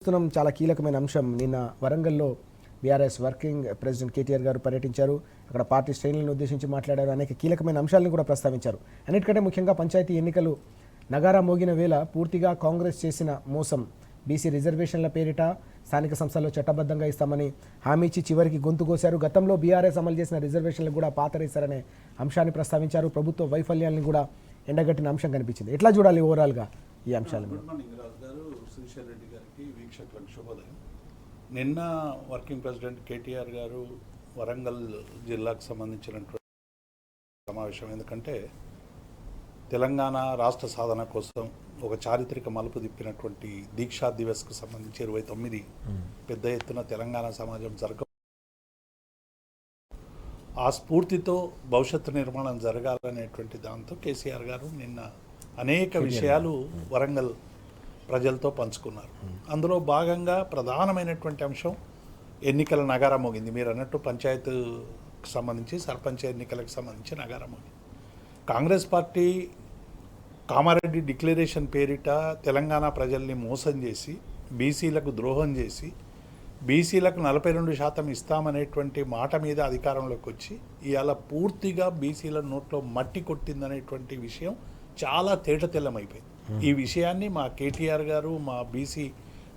చూస్తున్నాం చాలా కీలకమైన అంశం. నిన్న వరంగల్లో బీఆర్ఎస్ వర్కింగ్ ప్రెసిడెంట్ కేటీఆర్ గారు పర్యటించారు. అక్కడ పార్టీ శ్రేణులను ఉద్దేశించి మాట్లాడారు. అనేక కీలకమైన అంశాలను కూడా ప్రస్తావించారు. అన్నిటికంటే ముఖ్యంగా పంచాయతీ ఎన్నికలు నగారా మోగిన వేళ పూర్తిగా కాంగ్రెస్ చేసిన మోసం, బీసీ రిజర్వేషన్ల పేరిట స్థానిక సంస్థల్లో చట్టబద్ధంగా ఇస్తామని హామీ ఇచ్చి చివరికి గొంతు కోశారు. గతంలో బీఆర్ఎస్ అమలు చేసిన రిజర్వేషన్లు కూడా పాతరేశారనే అంశాన్ని ప్రస్తావించారు. ప్రభుత్వ వైఫల్యాలను కూడా ఎండగట్టిన అంశం కనిపించింది. ఎట్లా చూడాలి ఓవరాల్గా ఈ అంశాలను? వీక్షకులకు శుభోదయం. నిన్న వర్కింగ్ ప్రెసిడెంట్ కేటీఆర్ గారు వరంగల్ జిల్లాకు సంబంధించినటువంటి సమావేశం, ఎందుకంటే తెలంగాణ రాష్ట్ర సాధన కోసం ఒక చారిత్రక మలుపు తిప్పినటువంటి దీక్షా దివస్కు సంబంధించి 29 పెద్ద ఎత్తున తెలంగాణ సమాజం ఆ స్ఫూర్తితో భవిష్యత్తు నిర్మాణం జరగాలనేటువంటి దాంతో కేసీఆర్ గారు నిన్న అనేక విషయాలు వరంగల్ ప్రజలతో పంచుకున్నారు. అందులో భాగంగా ప్రధానమైనటువంటి అంశం ఎన్నికల నగారా మోగింది. మీరు అన్నట్టు పంచాయతీకి సంబంధించి సర్పంచ్ ఎన్నికలకు సంబంధించి నగారా మోగింది. కాంగ్రెస్ పార్టీ కామారెడ్డి డిక్లరేషన్ పేరిట తెలంగాణ ప్రజల్ని మోసం చేసి బీసీలకు ద్రోహం చేసి బీసీలకు 42% ఇస్తామనేటువంటి మాట మీద అధికారంలోకి వచ్చి ఇవాళ పూర్తిగా బీసీల నోట్లో మట్టి కొట్టిందనేటువంటి విషయం చాలా తేటతెల్లమైపోయింది. ఈ విషయాన్ని మా కేటీఆర్ గారు, మా బీసీ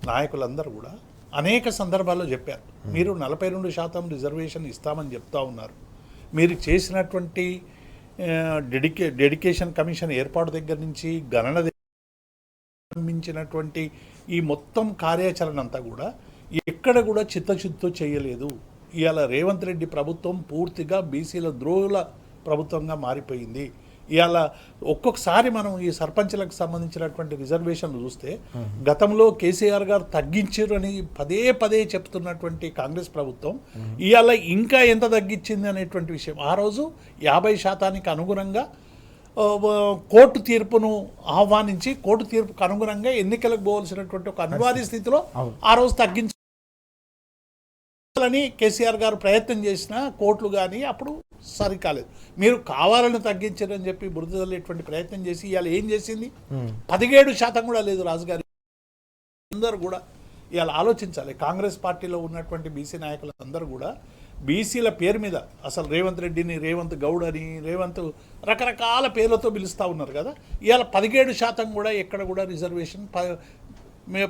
నాయకులందరూ కూడా అనేక సందర్భాల్లో చెప్పారు. మీరు 42% రిజర్వేషన్ ఇస్తామని చెప్తా ఉన్నారు. మీరు చేసినటువంటి డెడికేషన్ కమిషన్ ఏర్పాటు దగ్గర నుంచి గణన మించినటువంటి ఈ మొత్తం కార్యాచరణ అంతా కూడా ఎక్కడ కూడా చిత్తశుద్ధితో చేయలేదు. ఇవాళ రేవంత్ రెడ్డి ప్రభుత్వం పూర్తిగా బీసీల ద్రోహుల ప్రభుత్వంగా మారిపోయింది. ఇవాళ ఒక్కొక్కసారి మనం ఈ సర్పంచ్లకు సంబంధించినటువంటి రిజర్వేషన్లు చూస్తే గతంలో కేసీఆర్ గారు తగ్గించారు అని పదే పదే చెప్తున్నటువంటి కాంగ్రెస్ ప్రభుత్వం ఇవాళ ఇంకా ఎంత తగ్గించింది అనేటువంటి విషయం. ఆ రోజు 50% అనుగుణంగా కోర్టు తీర్పును ఆహ్వానించి కోర్టు తీర్పుకు అనుగుణంగా ఎన్నికలకు పోవాల్సినటువంటి ఒక అనివార్య స్థితిలో ఆ రోజు తగ్గించాలని కేసీఆర్ గారు ప్రయత్నం చేసిన కోర్టులు కానీ అప్పుడు సరికాలేదు. మీరు కావాలని తగ్గించారని చెప్పి బురద చల్లేటువంటి ప్రయత్నం చేసి ఇవాళ ఏం చేసింది? 17% కూడా లేదు. రాజుగారి అందరూ కూడా ఇవాళ ఆలోచించాలి. కాంగ్రెస్ పార్టీలో ఉన్నటువంటి బీసీ నాయకులందరూ కూడా బీసీల పేరు మీద అసలు రేవంత్ రెడ్డిని రేవంత్ గౌడ్ అని రేవంత్ రకరకాల పేర్లతో పిలుస్తూ ఉన్నారు కదా. ఇవాళ 17% కూడా ఎక్కడ కూడా రిజర్వేషన్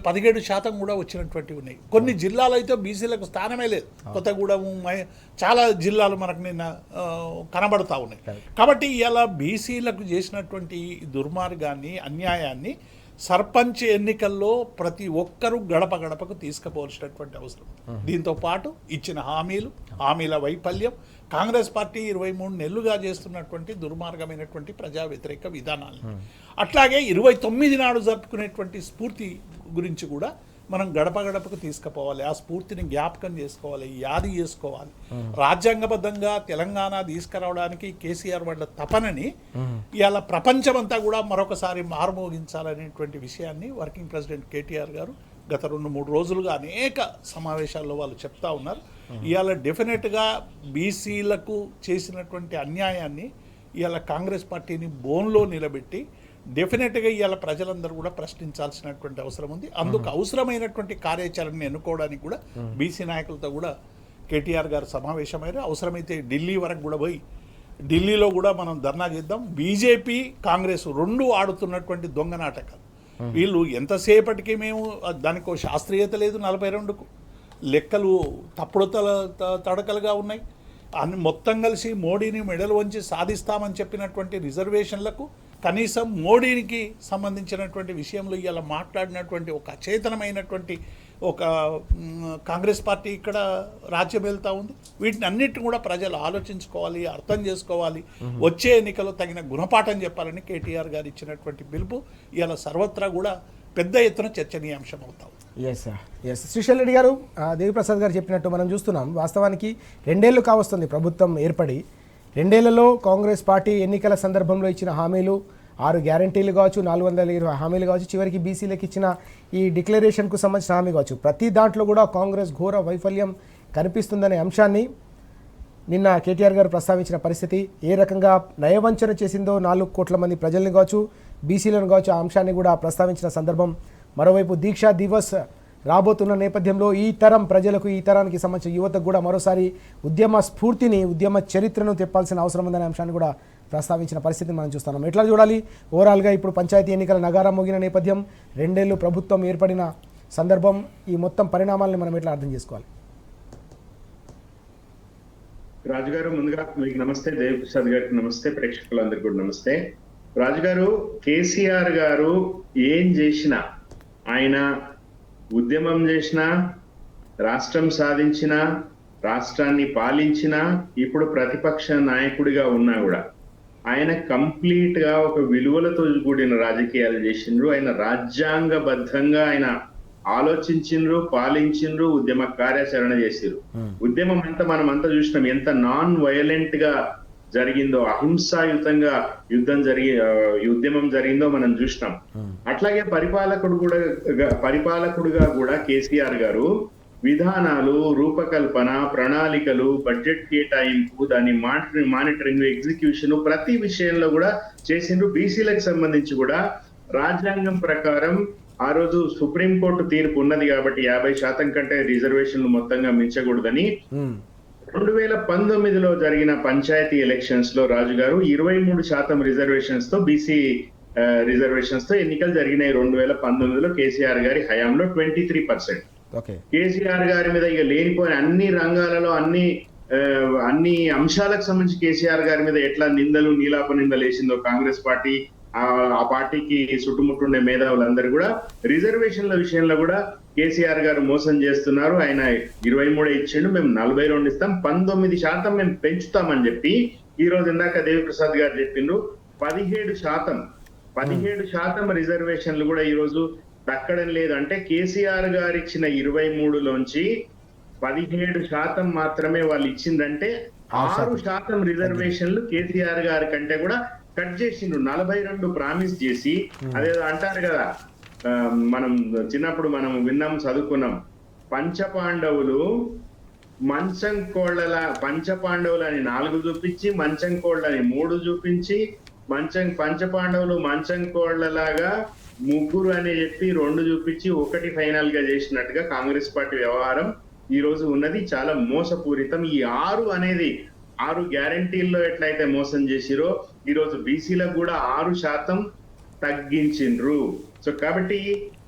17% కూడా వచ్చినటువంటి ఉన్నాయి. కొన్ని జిల్లాలు అయితే బీసీలకు స్థానమే లేదు. కొత్తగూడెం చాలా జిల్లాలు మనకు నిన్న కనబడతా ఉన్నాయి. కాబట్టి ఇలా బీసీలకు చేసినటువంటి దుర్మార్గాన్ని, అన్యాయాన్ని సర్పంచ్ ఎన్నికల్లో ప్రతి ఒక్కరూ గడప గడపకు తీసుకుపోవాల్సినటువంటి అవసరం. దీంతో పాటు ఇచ్చిన హామీల వైఫల్యం, కాంగ్రెస్ పార్టీ 23 నెలలుగా చేస్తున్నటువంటి దుర్మార్గమైనటువంటి ప్రజా వ్యతిరేక విధానాలను, అట్లాగే 29 నాడు జరుపుకునేటువంటి స్ఫూర్తి గురించి కూడా మనం గడప గడపకు తీసుకుపోవాలి. ఆ స్ఫూర్తిని జ్ఞాపకం చేసుకోవాలి, యాది చేసుకోవాలి. రాజ్యాంగబద్ధంగా తెలంగాణ తీసుకురావడానికి కేసీఆర్ వాళ్ళ తపనని ఇవాళ ప్రపంచమంతా కూడా మరొకసారి మారుమోగించాలనేటువంటి విషయాన్ని వర్కింగ్ ప్రెసిడెంట్ కేటీఆర్ గారు గత 2-3 రోజులుగా అనేక సమావేశాల్లో వాళ్ళు చెప్తా ఉన్నారు. ఇవాళ డెఫినెట్గా బీసీలకు చేసినటువంటి అన్యాయాన్ని ఇవాళ కాంగ్రెస్ పార్టీని బోన్లో నిలబెట్టి డెఫినెట్గా ఇవాళ ప్రజలందరూ కూడా ప్రశ్నించాల్సినటువంటి అవసరం ఉంది. అందుకు అవసరమైనటువంటి కార్యాచరణని ఎన్నుకోవడానికి కూడా బీసీ నాయకులతో కూడా కేటీఆర్ గారు సమావేశమైన అవసరమైతే ఢిల్లీ వరకు కూడా పోయి ఢిల్లీలో కూడా మనం ధర్నా చేద్దాం. బీజేపీ కాంగ్రెస్ రెండు ఆడుతున్నటువంటి దొంగ నాటకాలు. వీళ్ళు ఎంతసేపటికి మేము దానికి శాస్త్రీయత లేదు, 42కు లెక్కలు తప్పుడు తడకలుగా ఉన్నాయి. అన్ని మొత్తం కలిసి మోడీని మెడలు వంచి సాధిస్తామని చెప్పినటువంటి రిజర్వేషన్లకు కనీసం మోడీకి సంబంధించినటువంటి విషయంలో ఇలా మాట్లాడినటువంటి ఒక అచేతనమైనటువంటి ఒక కాంగ్రెస్ పార్టీ ఇక్కడ రాజ్యం వెళ్తూ ఉంది. వీటిని అన్నిటిని కూడా ప్రజలు ఆలోచించుకోవాలి, అర్థం చేసుకోవాలి. వచ్చే ఎన్నికల్లో తగిన గుణపాఠం చెప్పాలని కేటీఆర్ గారు ఇచ్చినటువంటి పిలుపు ఇలా సర్వత్రా కూడా పెద్ద ఎత్తున చర్చనీయాంశం అవుతాం. ఎస్ శ్రీశైల్ రెడ్డి గారు, దేవిప్రసాద్ గారు చెప్పినట్టు మనం చూస్తున్నాం. వాస్తవానికి 2 ఏళ్ళు కావస్తుంది ప్రభుత్వం ఏర్పడి. 2 ఏళ్లలో కాంగ్రెస్ పార్టీ ఎన్నికల సందర్భంలో ఇచ్చిన హామీలు 6 గ్యారంటీలు కావచ్చు, 420 హామీలు కావచ్చు, చివరికి బీసీలకు ఇచ్చిన ఈ డిక్లరేషన్కు సంబంధించిన హామీ కావచ్చు, ప్రతి దాంట్లో కూడా కాంగ్రెస్ ఘోర వైఫల్యం కనిపిస్తుందనే అంశాన్ని నిన్న కేటీఆర్ గారు ప్రస్తావించిన పరిస్థితి, ఏ రకంగా నయవంచన చేసిందో 4 కోట్ల మంది ప్రజల్ని కావచ్చు, బీసీలను కావచ్చు, ఆ అంశాన్ని కూడా ప్రస్తావించిన సందర్భం. మరోవైపు దీక్షా దివస్ రాబోతున్న నేపథ్యంలో ఈ తరం ప్రజలకు, ఈ తరానికి సంబంధించిన యువతకు కూడా మరోసారి ఉద్యమ స్ఫూర్తిని, ఉద్యమ చరిత్రను తెప్పాల్సిన అవసరం ఉందనే అంశాన్ని కూడా ప్రస్తావించిన పరిస్థితిని మనం చూస్తున్నాం. ఎట్లా చూడాలి ఓవరాల్గా ఇప్పుడు పంచాయతీ ఎన్నికల నగారం మోగిన నేపథ్యం, 2 ఏళ్ళు ప్రభుత్వం ఏర్పడిన సందర్భం, ఈ మొత్తం పరిణామాలను మనం ఎట్లా అర్థం చేసుకోవాలి? రాజుగారు, ముందుగా మీకు నమస్తే, దేవిప్రసాద్ గారికి నమస్తే, ప్రేక్షకులందరికీ కూడా నమస్తే. రాజుగారు, కేసీఆర్ గారు ఏం చేసినా, ఆయన ఉద్యమం చేసినా, రాష్ట్రం సాధించినా, రాష్ట్రాన్ని పాలించినా, ఇప్పుడు ప్రతిపక్ష నాయకుడిగా ఉన్నా కూడా ఆయన కంప్లీట్ గా ఒక విలువలతో కూడిన రాజకీయాలు చేసిండ్రు. ఆయన రాజ్యాంగబద్ధంగా ఆయన ఆలోచించిండ్రు, పాలించిండ్రు, ఉద్యమ కార్యాచరణ చేసిరు. ఉద్యమం అంతా మనం అంతా చూసినాం, ఎంత నాన్ వైలెంట్ గా జరిగిందో, అహింసాయుతంగా ఉద్యమం జరిగిందో మనం చూసినాం. అట్లాగే పరిపాలకుడుగా కూడా కేసీఆర్ గారు విధానాలు, రూపకల్పన, ప్రణాళికలు, బడ్జెట్ కేటాయింపు, దాని మానిటరింగ్, ఎగ్జిక్యూషన్ ప్రతి విషయంలో కూడా చేసిండ్రు. బీసీలకు సంబంధించి కూడా రాజ్యాంగం ప్రకారం ఆ రోజు సుప్రీంకోర్టు తీర్పు ఉన్నది కాబట్టి 50% కంటే రిజర్వేషన్లు మొత్తంగా మించకూడదని 2019లో జరిగిన పంచాయతీ ఎలక్షన్స్ లో రాజుగారు 23% రిజర్వేషన్స్ తో, బీసీ రిజర్వేషన్స్ తో ఎన్నికలు జరిగినాయి. 2019లో కేసీఆర్ గారి హయాంలో 23%. కేసీఆర్ గారి మీద ఇక లేనిపోయిన అన్ని రంగాలలో అన్ని అంశాలకు సంబంధించి కేసీఆర్ గారి మీద ఎట్లా నిందలు, నీలాప నిందలు వేసిందో కాంగ్రెస్ పార్టీ, ఆ పార్టీకి చుట్టుముట్టుండే మేధావులందరూ కూడా రిజర్వేషన్ల విషయంలో కూడా కేసీఆర్ గారు మోసం చేస్తున్నారు. ఆయన 23 ఇచ్చిండు, మేము 42 ఇస్తాం, 19% మేము పెంచుతామని చెప్పి ఈ రోజు ఇందాక దేవిప్రసాద్ గారు చెప్పిండ్రు 17% రిజర్వేషన్లు కూడా ఈ రోజు దక్కడం లేదు. అంటే కేసీఆర్ గారు ఇచ్చిన 23లోంచి 17% మాత్రమే వాళ్ళు ఇచ్చిందంటే 6% రిజర్వేషన్లు కేసీఆర్ గారి కంటే కూడా కట్ చేసిండ్రు. 42 ప్రామిస్ చేసి, అదేదో అంటారు కదా, మనం చిన్నప్పుడు మనం విన్నాం, చదువుకున్నాం, పంచపాండవులు అని 4 చూపించి, మంచం కోళ్ళని 3 చూపించి, పంచపాండవులు మంచం కోళ్లలాగా 3 అని చెప్పి 2 చూపించి 1 ఫైనల్ గా చేసినట్టుగా కాంగ్రెస్ పార్టీ వ్యవహారం ఈ రోజు ఉన్నది. చాలా మోసపూరితం. ఈ 6 గ్యారంటీల్లో ఎట్లయితే మోసం చేసిరో ఈ రోజు బీసీలకు కూడా 6% తగ్గించిండ్రు. సో కాబట్టి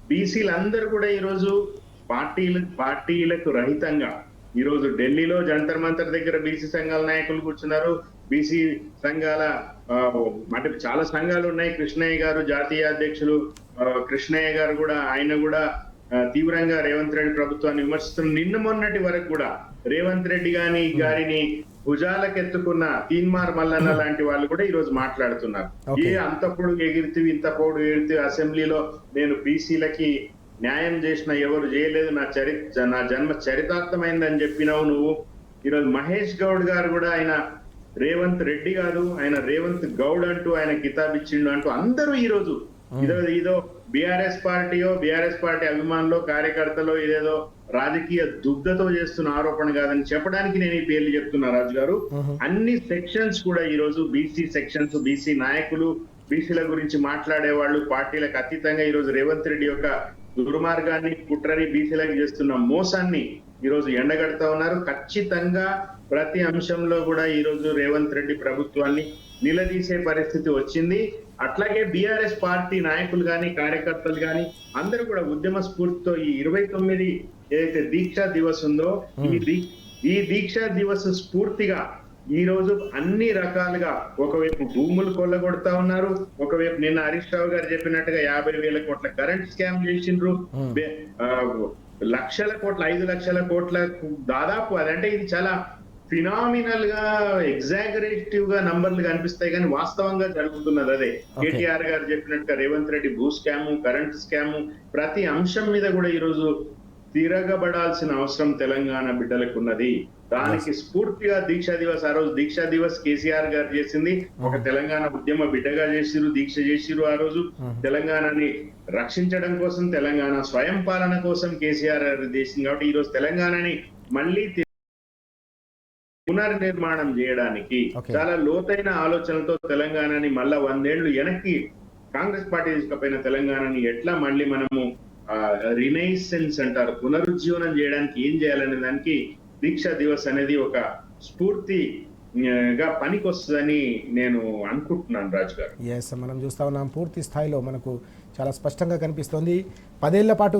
బీసీలందరూ కూడా ఈ రోజు పార్టీలకు రహితంగా ఈ రోజు ఢిల్లీలో జంతర్ మంతర్ దగ్గర బీసీ సంఘాల నాయకులు కూర్చున్నారు. బీసీ సంఘాల అంటే చాలా సంఘాలు ఉన్నాయి. కృష్ణయ్య గారు జాతీయ అధ్యక్షులు, కృష్ణయ్య గారు కూడా, ఆయన కూడా తీవ్రంగా రేవంత్ రెడ్డి ప్రభుత్వాన్ని విమర్శిస్తున్నారు. నిన్న మొన్నటి వరకు కూడా రేవంత్ రెడ్డి గారిని భుజాలకెత్తుకున్న తీన్మార్ మల్లన్న లాంటి వాళ్ళు కూడా ఈ రోజు మాట్లాడుతున్నారు. అంత పొడుగు ఎగిరితివి, ఇంత పొడుగు ఎగిరితివి, అసెంబ్లీలో నేను బీసీలకి న్యాయం చేసిన ఎవరు చేయలేదు, నా జన్మ చరితార్థమైందని చెప్పినావు నువ్వు. ఈరోజు మహేష్ గౌడ్ గారు కూడా ఆయన రేవంత్ రెడ్డి కాదు, ఆయన రేవంత్ గౌడ్ అంటూ ఆయన కితాబ్ ఇచ్చిండు అంటూ అందరూ ఈ రోజు ఇదో బీఆర్ఎస్ పార్టీ అభిమానులు, కార్యకర్తలు ఇదేదో రాజకీయ దుగ్ధతో చేస్తున్న ఆరోపణ కాదని చెప్పడానికి నేను ఈ పేర్లు చెప్తున్నా రాజు గారు. అన్ని సెక్షన్స్ కూడా ఈ రోజు బీసీ సెక్షన్స్, బీసీ నాయకులు, బీసీల గురించి మాట్లాడే వాళ్ళు, పార్టీలకు అతీతంగా ఈ రోజు రేవంత్ రెడ్డి యొక్క దుర్మార్గాన్ని, కుట్రని, బీసీలకు చేస్తున్న మోసాన్ని ఈ రోజు ఎండగడతా ఉన్నారు. ఖచ్చితంగా ప్రతి అంశంలో కూడా ఈ రోజు రేవంత్ రెడ్డి ప్రభుత్వాన్ని నిలదీసే పరిస్థితి వచ్చింది. అట్లాగే బీఆర్ఎస్ పార్టీ నాయకులు గాని, కార్యకర్తలు గాని అందరూ కూడా ఉద్యమ స్ఫూర్తితో ఈ 29 ఏదైతే దీక్షా దివస్ ఉందో, ఈ దీక్షా దివస్ స్ఫూర్తిగా ఈ రోజు అన్ని రకాలుగా ఒకవైపు భూములు కొల్లగొడతా ఉన్నారు, ఒకవైపు నిన్న హరీష్ రావు గారు చెప్పినట్టుగా 50,000 కోట్ల కరెంట్ స్కామ్ చేసిండ్రు, 5 లక్షల కోట్ల దాదాపు. అదంటే ఇది చాలా ఫినామినల్ గా, ఎగ్జాగరేటివ్ గా నంబర్లు కనిపిస్తాయి కానీ వాస్తవంగా జరుగుతున్నది అదే. కేటీఆర్ గారు చెప్పినట్టుగా రేవంత్ రెడ్డి భూ స్కాము, కరెంట్ స్కాము, ప్రతి అంశం మీద కూడా ఈ రోజు తిరగబడాల్సిన అవసరం తెలంగాణ బిడ్డలకు ఉన్నది. దానికి స్ఫూర్తిగా దీక్షా దివస్, ఆ రోజు దీక్షా దివస్ కేసీఆర్ గారు చేసింది. ఒక తెలంగాణ ఉద్యమ బిడ్డగా చేసిరు, దీక్ష చేసిరు. ఆ రోజు తెలంగాణని రక్షించడం కోసం, తెలంగాణ స్వయం పాలన కోసం కేసీఆర్ గారు చేసింది. కాబట్టి ఈ రోజు తెలంగాణని మళ్ళీ పునర్నిర్మాణం చేయడానికి చాలా లోతైన ఆలోచనలతో తెలంగాణని మళ్ళా 100 ఏళ్లు వెనక్కి కాంగ్రెస్ పార్టీ తీసుకుపోయిన తెలంగాణని ఎట్లా మళ్ళీ మనము రినైసెన్స్ అంటారు, పునరుజ్జీవనం చేయడానికి ఏం చేయాలనే దానికి దీక్షా దివస్ అనేది ఒక స్ఫూర్తిగా పనికొస్తుందని నేను అనుకుంటున్నాను రాజు గారు. ఎస్, మనం చూస్తా ఉన్నాం పూర్తి స్థాయిలో మనకు చాలా స్పష్టంగా కనిపిస్తోంది. 10 ఏళ్ల పాటు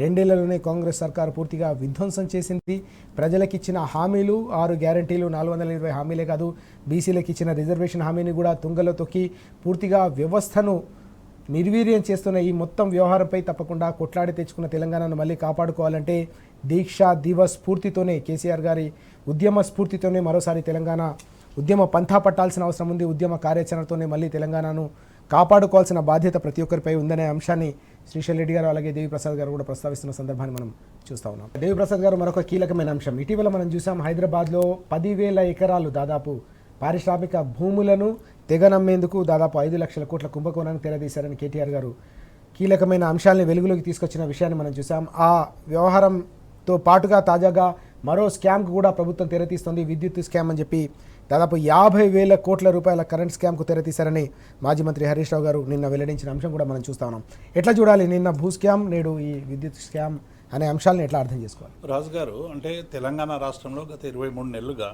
2 ఏళ్లలోనే కాంగ్రెస్ సర్కారు పూర్తిగా విధ్వంసం చేసింది. ప్రజలకు ఇచ్చిన హామీలు 6 గ్యారంటీలు 420 హామీలే కాదు, బీసీలకు ఇచ్చిన రిజర్వేషన్ హామీని కూడా తుంగలో తొక్కి పూర్తిగా వ్యవస్థను నిర్వీర్యం చేస్తున్న ఈ మొత్తం వ్యవహారంపై తప్పకుండా కొట్లాడి తెచ్చుకున్న తెలంగాణను మళ్ళీ కాపాడుకోవాలంటే దీక్షా దివస్ స్ఫూర్తితోనే, కేసీఆర్ గారి ఉద్యమ స్ఫూర్తితోనే మరోసారి తెలంగాణ ఉద్యమ పంథా పట్టాల్సిన అవసరం ఉంది. ఉద్యమ కార్యాచరణతోనే మళ్ళీ తెలంగాణను కాపాడుకోవాల్సిన బాధ్యత ప్రతి ఒక్కరిపై ఉందనే అంశాన్ని శ్రీశైల్ రెడ్డి గారు అలాగే దేవిప్రసాద్ గారు కూడా ప్రస్తావిస్తున్న సందర్భాన్ని మనం చూస్తూ ఉన్నాం. దేవిప్రసాద్ గారు, మరొక కీలకమైన అంశం ఇటీవల మనం చూసాం, హైదరాబాద్లో 10,000 ఎకరాలు దాదాపు పారిశ్రామిక భూములను తెగనమ్మేందుకు దాదాపు 5 లక్షల కోట్ల కుంభకోణానికి తెరదీశారని కేటీఆర్ గారు కీలకమైన అంశాలని వెలుగులోకి తీసుకొచ్చిన విషయాన్ని మనం చూసాం. ఆ వ్యవహారంతో పాటుగా తాజాగా మరో స్కామ్కు కూడా ప్రభుత్వం తెరతీస్తుంది, విద్యుత్ స్కామ్ అని చెప్పి దాదాపు 50,000 కోట్ల రూపాయల కరెంట్ స్కామ్కు తెరతీశారని మాజీ మంత్రి హరీష్ రావు గారు నిన్న వెల్లడించిన అంశం కూడా మనం చూస్తా ఉన్నాం. ఎట్లా చూడాలి నిన్న భూ స్కామ్, నేడు ఈ విద్యుత్ స్కామ్ అనే అంశాలను ఎట్లా అర్థం చేసుకోవాలి? రాజు గారు, అంటే తెలంగాణ రాష్ట్రంలో గత 23 నెలలుగా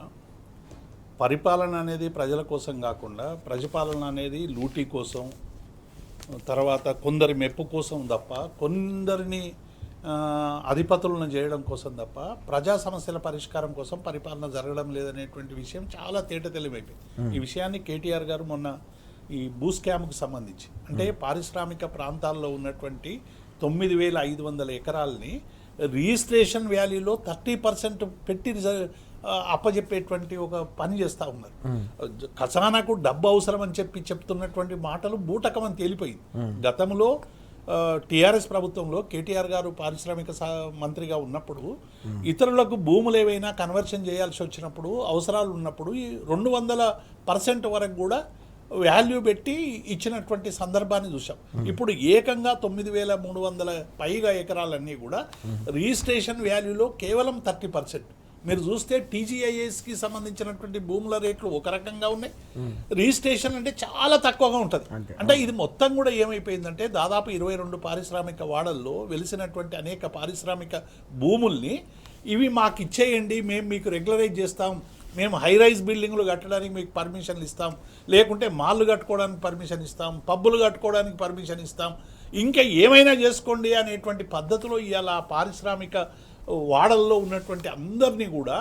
పరిపాలన అనేది ప్రజల కోసం కాకుండా ప్రజపాలన అనేది లూటీ కోసం, తర్వాత కొందరి మెప్పు కోసం తప్ప, కొందరిని అధిపతులను చేయడం కోసం తప్ప ప్రజా సమస్యల పరిష్కారం కోసం పరిపాలన జరగడం లేదనేటువంటి విషయం చాలా తేటతెల్లిమైపోయింది. ఈ విషయాన్ని కేటీఆర్ గారు మొన్న ఈ భూ స్కామ్కు సంబంధించి, అంటే పారిశ్రామిక ప్రాంతాల్లో ఉన్నటువంటి 9,500 ఎకరాలని రిజిస్ట్రేషన్ వాల్యూలో 30% పెట్టి అప్పచెప్పేటువంటి ఒక పని చేస్తూ ఉన్నారు. ఖజానాకు డబ్బు అవసరం అని చెప్తున్నటువంటి మాటలు బూటకం అని తేలిపోయింది. గతంలో టీఆర్ఎస్ ప్రభుత్వంలో కేటీఆర్ గారు పారిశ్రామిక మంత్రిగా ఉన్నప్పుడు ఇతరులకు భూములు ఏవైనా కన్వర్షన్ చేయాల్సి వచ్చినప్పుడు, అవసరాలు ఉన్నప్పుడు 200% వరకు కూడా వాల్యూ పెట్టి ఇచ్చినటువంటి సందర్భాన్ని చూసాం. ఇప్పుడు ఏకంగా 9,300 పైగా ఎకరాలన్నీ కూడా రిజిస్ట్రేషన్ వాల్యూలో కేవలం 30%. మీరు చూస్తే టీజీఐఎస్కి సంబంధించినటువంటి భూముల రేట్లు ఒక రకంగా ఉన్నాయి, రిజిస్ట్రేషన్ అంటే చాలా తక్కువగా ఉంటుంది. అంటే ఇది మొత్తం కూడా ఏమైపోయిందంటే దాదాపు 22 పారిశ్రామిక వాడల్లో వెలిసినటువంటి అనేక పారిశ్రామిక భూముల్ని ఇవి మాకు ఇచ్చేయండి, మేము మీకు రెగ్యులరైజ్ చేస్తాం, మేము హై రైజ్ బిల్డింగ్లు కట్టడానికి మీకు పర్మిషన్లు ఇస్తాం, లేకుంటే మాల్లు కట్టుకోవడానికి పర్మిషన్ ఇస్తాం, పబ్బులు కట్టుకోవడానికి పర్మిషన్ ఇస్తాం, ఇంకా ఏమైనా చేసుకోండి అనేటువంటి పద్ధతిలో ఇవాళ పారిశ్రామిక వాడల్లో ఉన్నటువంటి అందరినీ కూడా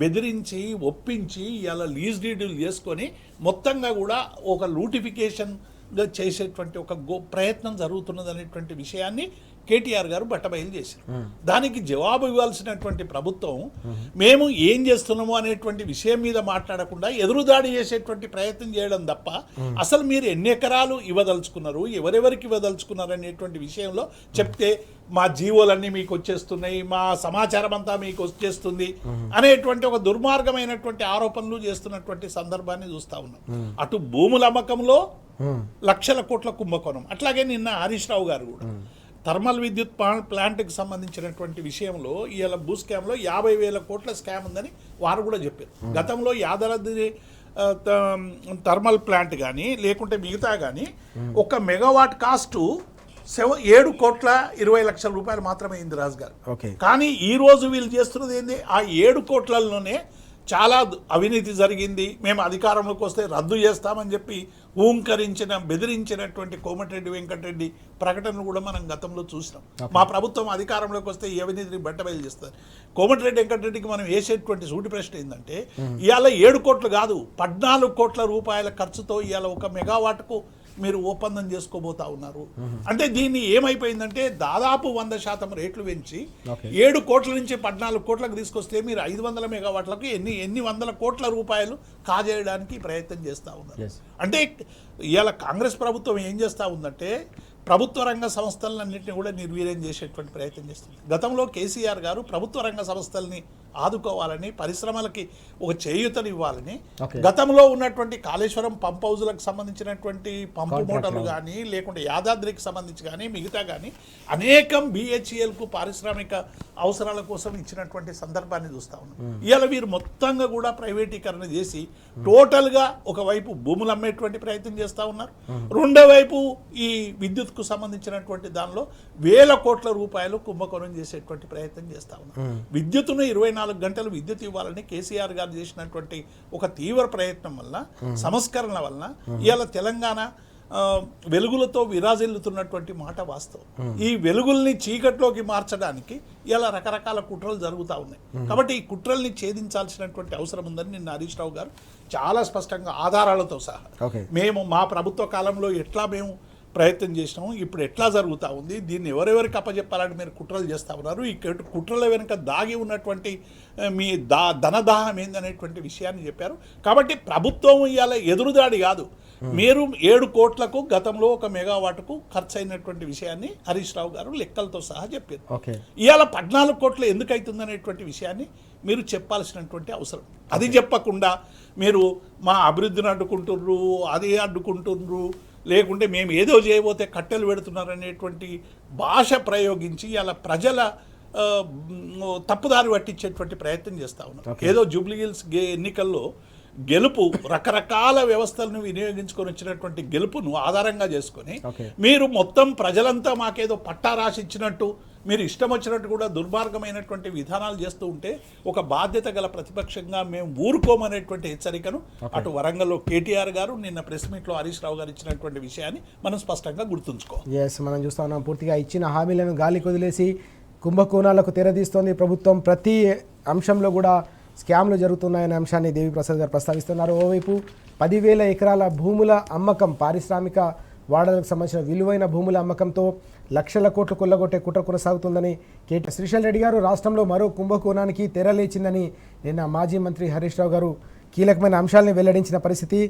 బెదిరించి ఒప్పించి ఇలా లీజ్ డీడీలు చేసుకొని మొత్తంగా కూడా ఒక లూటిఫికేషన్గా చేసేటువంటి ఒక ప్రయత్నం జరుగుతున్నది అనేటువంటి విషయాన్ని కేటీఆర్ గారు బట్టబయలు చేశారు. దానికి జవాబు ఇవ్వాల్సినటువంటి ప్రభుత్వం మేము ఏం చేస్తున్నామో అనేటువంటి విషయం మీద మాట్లాడకుండా ఎదురుదాడి చేసేటువంటి ప్రయత్నం చేయడం తప్ప అసలు మీరు ఎన్ని ఎకరాలు ఇవ్వదలుచుకున్నారు, ఎవరెవరికి ఇవ్వదలుచుకున్నారు అనేటువంటి విషయంలో చెప్తే మా జీవోలన్నీ మీకు వచ్చేస్తున్నాయి, మా సమాచారం అంతా మీకు వచ్చేస్తుంది అనేటువంటి ఒక దుర్మార్గమైనటువంటి ఆరోపణలు చేస్తున్నటువంటి సందర్భాన్ని చూస్తా ఉన్నాం. అటు భూముల అమ్మకంలో లక్షల కోట్ల కుంభకోణం, అట్లాగే నిన్న హరీష్ రావు గారు కూడా థర్మల్ విద్యుత్ ప్లాంట్కి సంబంధించినటువంటి విషయంలో ఇవాళ భూ స్కామ్లో 50,000 కోట్ల స్కామ్ ఉందని వారు కూడా చెప్పారు. గతంలో యాదాద్రి థర్మల్ ప్లాంట్ కానీ లేకుంటే మిగతా కానీ 1 మెగావాట్ కాస్టు 7,20,00,000 రూపాయలు మాత్రమే అయింది రాజు గారు. కానీ ఈ రోజు వీళ్ళు చేస్తున్నది ఏంది, ఆ 7 కోట్లలోనే చాలా అవినీతి జరిగింది, మేము అధికారంలోకి వస్తే రద్దు చేస్తామని చెప్పి బెదిరించినటువంటి కోమటిరెడ్డి వెంకటరెడ్డి ప్రకటనలు కూడా మనం గతంలో చూసినాం. మా ప్రభుత్వం అధికారంలోకి వస్తే ఈ అవినీతిని బట్టబయలు చేస్తారు. కోమటిరెడ్డి వెంకటరెడ్డికి మనం వేసేటువంటి సూటి ప్రశ్న ఏంటంటే ఇవాళ 7 కోట్లు కాదు 14 కోట్ల రూపాయల ఖర్చుతో ఇవాళ 1 మెగావాట్కు మీరు ఒప్పందం చేసుకోబోతా ఉన్నారు. అంటే దీన్ని ఏమైపోయిందంటే దాదాపు 100% రేట్లు పెంచి 7 కోట్ల నుంచి 14 కోట్లకు తీసుకొస్తే మీరు 500 మెగావాట్లకు ఎన్ని వందల కోట్ల రూపాయలు కాజేయడానికి ప్రయత్నం చేస్తూ ఉన్నారు. అంటే ఇవాళ కాంగ్రెస్ ప్రభుత్వం ఏం చేస్తూ ఉందంటే ప్రభుత్వ రంగ సంస్థలన్నింటినీ కూడా నిర్వీర్యం చేసేటువంటి ప్రయత్నం చేస్తుంది. గతంలో కేసీఆర్ గారు ప్రభుత్వ రంగ సంస్థల్ని ఆదుకోవాలని, పరిశ్రమలకి ఒక చేయూతనివ్వాలని గతంలో ఉన్నటువంటి కాళేశ్వరం పంప్ హౌజులకు సంబంధించినటువంటి పంపు మోటార్లు కానీ లేకుంటే యాదాద్రికి సంబంధించి కానీ మిగతా కానీ అనేకం BHELకు పారిశ్రామిక అవసరాల కోసం ఇచ్చినటువంటి సందర్భాన్ని చూస్తా ఉన్నాం. ఇవాళ వీరు మొత్తంగా కూడా ప్రైవేటీకరణ చేసి టోటల్గా ఒకవైపు భూములు అమ్మేటువంటి ప్రయత్నం చేస్తూ ఉన్నారు, రెండో వైపు ఈ విద్యుత్కు సంబంధించినటువంటి దానిలో వేల కోట్ల రూపాయలు కుంభకోణం చేసేటువంటి ప్రయత్నం చేస్తూ ఉన్నారు. విద్యుత్తును 24 గంటలు విద్యుత్ ఇవ్వాలని కేసీఆర్ గారు చేసినటువంటి ఒక తీవ్ర ప్రయత్నం వల్ల, సంస్కరణ వలన ఇవాళ తెలంగాణ వెలుగులతో విరాజిల్లుతున్నటువంటి మాట వాస్తవం. ఈ వెలుగుల్ని చీకట్లోకి మార్చడానికి ఇలా రకరకాల కుట్రలు జరుగుతూ ఉన్నాయి. కాబట్టి ఈ కుట్రల్ని ఛేదించాల్సినటువంటి అవసరం ఉందని నిన్న హరీష్ రావు గారు చాలా స్పష్టంగా ఆధారాలతో సహా మేము మా ప్రభుత్వ కాలంలో ఎట్లా మేము ప్రయత్నం చేసినాము, ఇప్పుడు ఎట్లా జరుగుతూ ఉంది, దీన్ని ఎవరెవరికి అప్పచెప్పాలని మీరు కుట్రలు చేస్తూ ఉన్నారు, ఈ కుట్రల వెనుక దాగి ఉన్నటువంటి మీ ధనదాహం ఏందనేటువంటి విషయాన్ని చెప్పారు. కాబట్టి ప్రభుత్వం ఇవాళ ఎదురుదాడి కాదు, మీరు 7 కోట్లకు గతంలో 1 మెగావాట్కు ఖర్చు అయినటువంటి విషయాన్ని హరీష్ రావు గారు లెక్కలతో సహా చెప్పారు. ఇవాళ 14 కోట్లు ఎందుకు అవుతుందనేటువంటి విషయాన్ని మీరు చెప్పాల్సినటువంటి అవసరం. అది చెప్పకుండా మీరు మా అభివృద్ధిని అడ్డుకుంటుర్రు, అది అడ్డుకుంటుర్రు, లేకుంటే మేము ఏదో చేయబోతే కట్టెలు పెడుతున్నారు అనేటువంటి భాష ప్రయోగించి అలా ప్రజల తప్పుదారి పట్టించేటువంటి ప్రయత్నం చేస్తూ ఉన్నారు. ఏదో జూబ్లీహిల్స్ ఎన్నికల్లో గెలుపు రకరకాల వ్యవస్థలను వినియోగించుకొని వచ్చినటువంటి గెలుపును ఆధారంగా చేసుకొని మీరు మొత్తం ప్రజలంతా మాకేదో పట్టా రాసి ఇచ్చినట్టు మీరు ఇష్టం వచ్చినట్టు కూడా దుర్మార్గమైనటువంటి విధానాలు చేస్తూ ఉంటే ఒక బాధ్యత గల ప్రతిపక్షంగా మేము ఊరుకోమనేటువంటి హెచ్చరికను అటు వరంగల్లో కేటీఆర్ గారు నిన్న ప్రెస్ మీట్లో హరీష్ రావు గారు ఇచ్చినటువంటి విషయాన్ని మనం స్పష్టంగా గుర్తుంచుకోవాలి. మనం చూస్తా ఉన్నాం, పూర్తిగా ఇచ్చిన హామీలను గాలికి వదిలేసి కుంభకోణాలకు తెరదీస్తోంది ప్రభుత్వం. ప్రతి అంశంలో కూడా స్కామ్లు జరుగుతున్నాయనే అంశాన్ని దేవిప్రసాద్ గారు ప్రస్తావిస్తున్నారు. ఓవైపు 10,000 ఎకరాల భూముల అమ్మకం, పారిశ్రామిక వాడలకు సంబంధించిన విలువైన భూముల అమ్మకంతో లక్షల కోట్లు కొల్లగొట్టే కుట్ర కొనసాగుతుందని కేటీ శ్రీశైల్ రెడ్డి గారు, రాష్ట్రంలో మరో కుంభకోణానికి తెరలేచిందని నిన్న మాజీ మంత్రి హరీష్ రావు గారు కీలకమైన అంశాలని వెల్లడించిన పరిస్థితి.